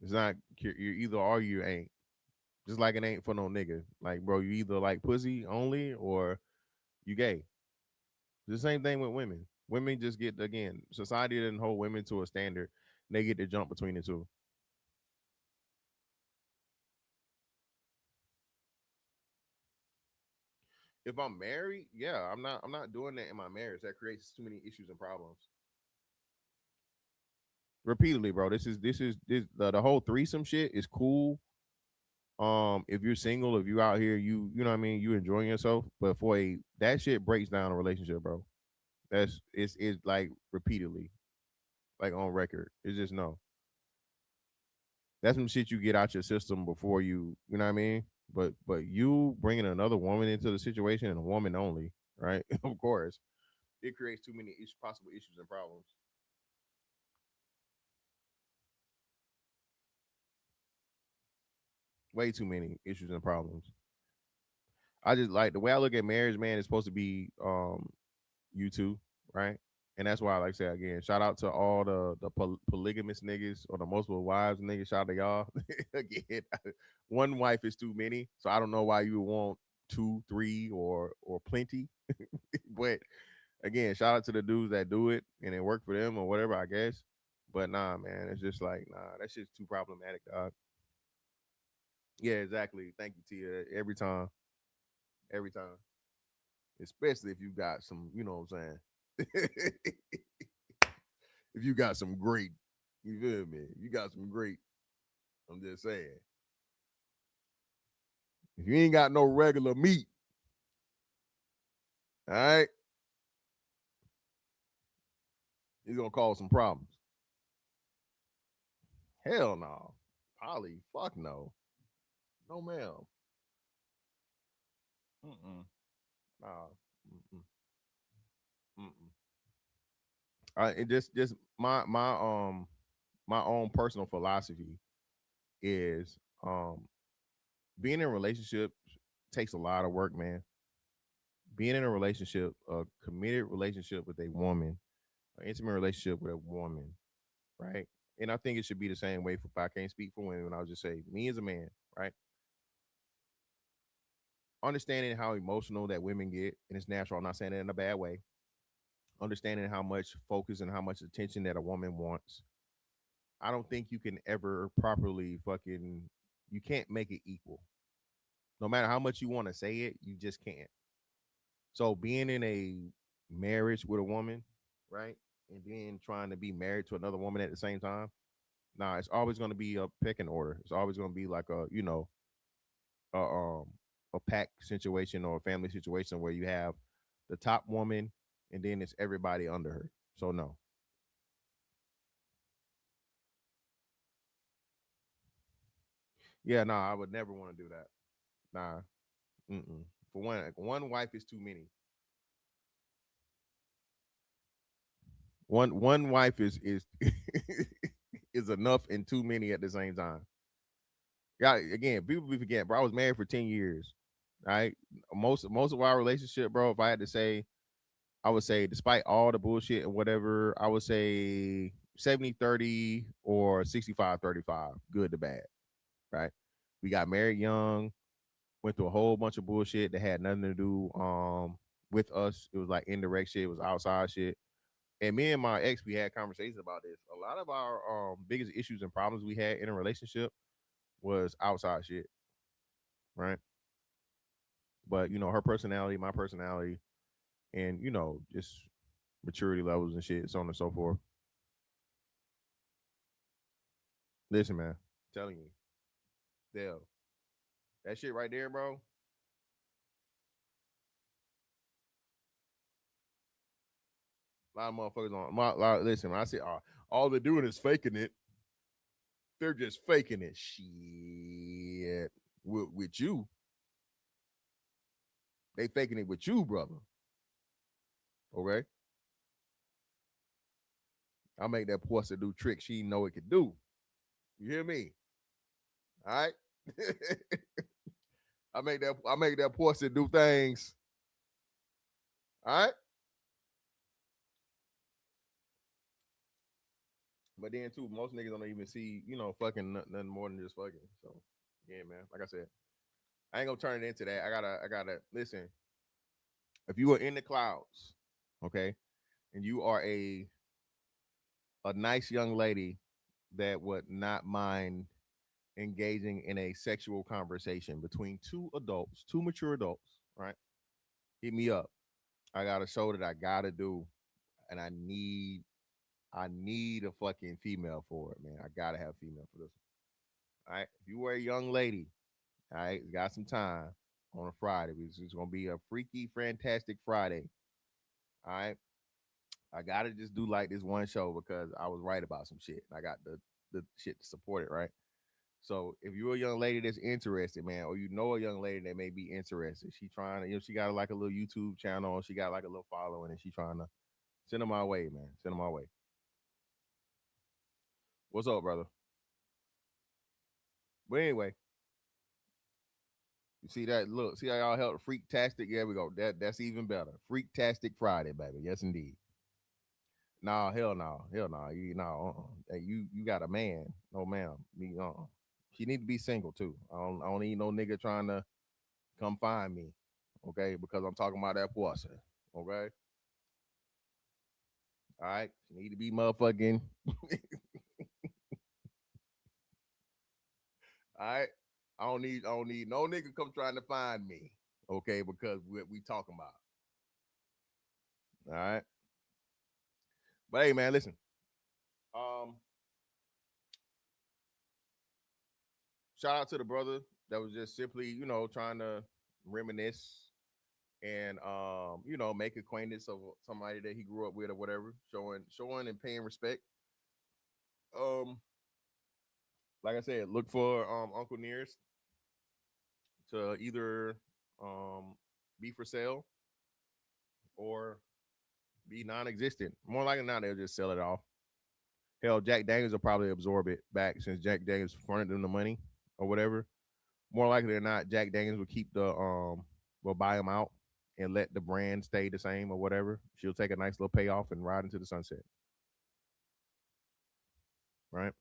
It's not, you're either are, you ain't. Just like it ain't for no nigga. Like, bro, you either like pussy only or you gay. The same thing with women. Women just get, again, society didn't hold women to a standard. They get to jump between the two. If I'm married, yeah, I'm not doing that in my marriage. That creates too many issues and problems. Repeatedly, bro. This the whole threesome shit is cool. If you're single, if you out here, you know what I mean, you enjoying yourself. But for a that shit breaks down a relationship, bro. It's like repeatedly, like on record. It's just no. That's some shit you get out your system before you know what I mean. But you bringing another woman into the situation, and a woman only, right? Of course, it creates too many possible issues and problems. Way too many issues and problems. I just like the way I look at marriage, man. It's supposed to be you two, right? And that's why I like to say again, shout out to all the polygamous niggas or the multiple wives niggas. Shout out to y'all. Again, one wife is too many, so I don't know why you would want two, three, or plenty. But again, shout out to the dudes that do it and it worked for them or whatever, I guess. But nah, man, it's just like nah, that shit's too problematic, dog. Yeah, exactly. Thank you, Tia. Every time, especially if you got some, you know what I'm saying. If you got some great, you feel me? You got some great. I'm just saying. If you ain't got no regular meat, all right, it's gonna cause some problems. Hell no, Polly, fuck no, no ma'am. Mm-mm. Nah. Mm-mm. Mm-mm. It just my own personal philosophy is being in a relationship takes a lot of work, man. Being in a relationship, a committed relationship with a woman, an intimate relationship with a woman, right? And I think it should be the same way for, I can't speak for women. I'll just say me as a man, right? Understanding how emotional that women get, and it's natural. I'm not saying it in a bad way. Understanding how much focus and how much attention that a woman wants. I don't think you can ever properly you can't make it equal. No matter how much you want to say it, you just can't. So being in a marriage with a woman, right? And then trying to be married to another woman at the same time, nah, it's always going to be a pecking order. It's always going to be like a a pack situation or a family situation where you have the top woman and then it's everybody under her. So no. Yeah, nah, I would never want to do that. Nah. Mm-mm. For one wife is too many. One wife is is enough and too many at the same time. Yeah, again, people be forgetting, bro. I was married for 10 years. Right? Most of our relationship, bro, if I had to say, I would say, despite all the bullshit and whatever, I would say 70-30 or 65-35, good to bad. Right? We got married young, went through a whole bunch of bullshit that had nothing to do with us. It was like indirect shit, it was outside shit. And me and my ex, we had conversations about this. A lot of our biggest issues and problems we had in a relationship was outside shit, right? But you know, her personality, my personality, and you know, just maturity levels and shit, so on and so forth. Listen, man, I'm telling you, Dale, that shit right there, bro. A lot of motherfuckers listen, when I say all they're doing is faking it, they're just faking it. Shit. With you. They faking it with you, brother. Okay? I make that pussy do tricks she know it could do. You hear me? All right? I make that pussy do things. All right? But then too, most niggas don't even see, you know, fucking nothing more than just fucking. So yeah, man. Like I said, I ain't gonna turn it into that. I gotta listen. If you are in the clouds, okay, and you are a nice young lady that would not mind engaging in a sexual conversation between two adults, two mature adults, right? Hit me up. I got a show that I gotta do, and I need a fucking female for it, man. I gotta have a female for this. All right. If you were a young lady, all right, got some time on a Friday. It's gonna be a freaky, fantastic Friday. All right. I gotta just do like this one show because I was right about some shit. I got the shit to support it, right? So if you're a young lady that's interested, man, or you know a young lady that may be interested, she trying to, you know, she got like a little YouTube channel, she got like a little following, and she trying to send them my way, man. Send them my way. What's up, brother? But anyway, you see that? Look, see how y'all helped Freaktastic? Yeah, we go. That's even better. Freaktastic Friday, baby. Yes, indeed. Nah, hell no, hell no. You know, hey, you got a man? No, ma'am. Me, She need to be single too. I don't need no nigga trying to come find me, okay? Because I'm talking about that pussy, okay? All right, she need to be motherfucking. All right, I don't need no nigga come trying to find me, okay? Because we talking about. All right, but hey, man, listen. Um, Shout out to the brother that was just simply, you know, trying to reminisce and you know, make acquaintance of somebody that he grew up with or whatever, showing and paying respect. Um, like I said, look for Uncle Nearest to either be for sale or be non-existent. More likely not, they'll just sell it off. Hell, Jack Daniels will probably absorb it back since Jack Daniels fronted them the money or whatever. More likely than not, Jack Daniels will keep will buy them out and let the brand stay the same or whatever. She'll take a nice little payoff and ride into the sunset. Right?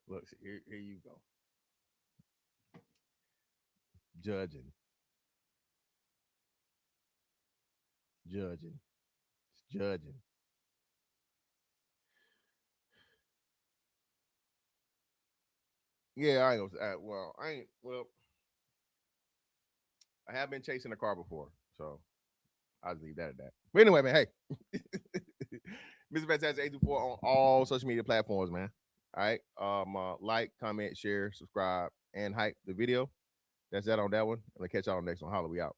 Look, here you go. Judging. Judging. Judging. Yeah, I ain't gonna I have been chasing a car before, so I'll leave that at that. But anyway, man, hey. Mr. Fantastic 824 on all social media platforms, man. All right. Like, comment, share, subscribe, and hype the video. That's that on that one. I'm gonna catch y'all on the next one. Holla, we out.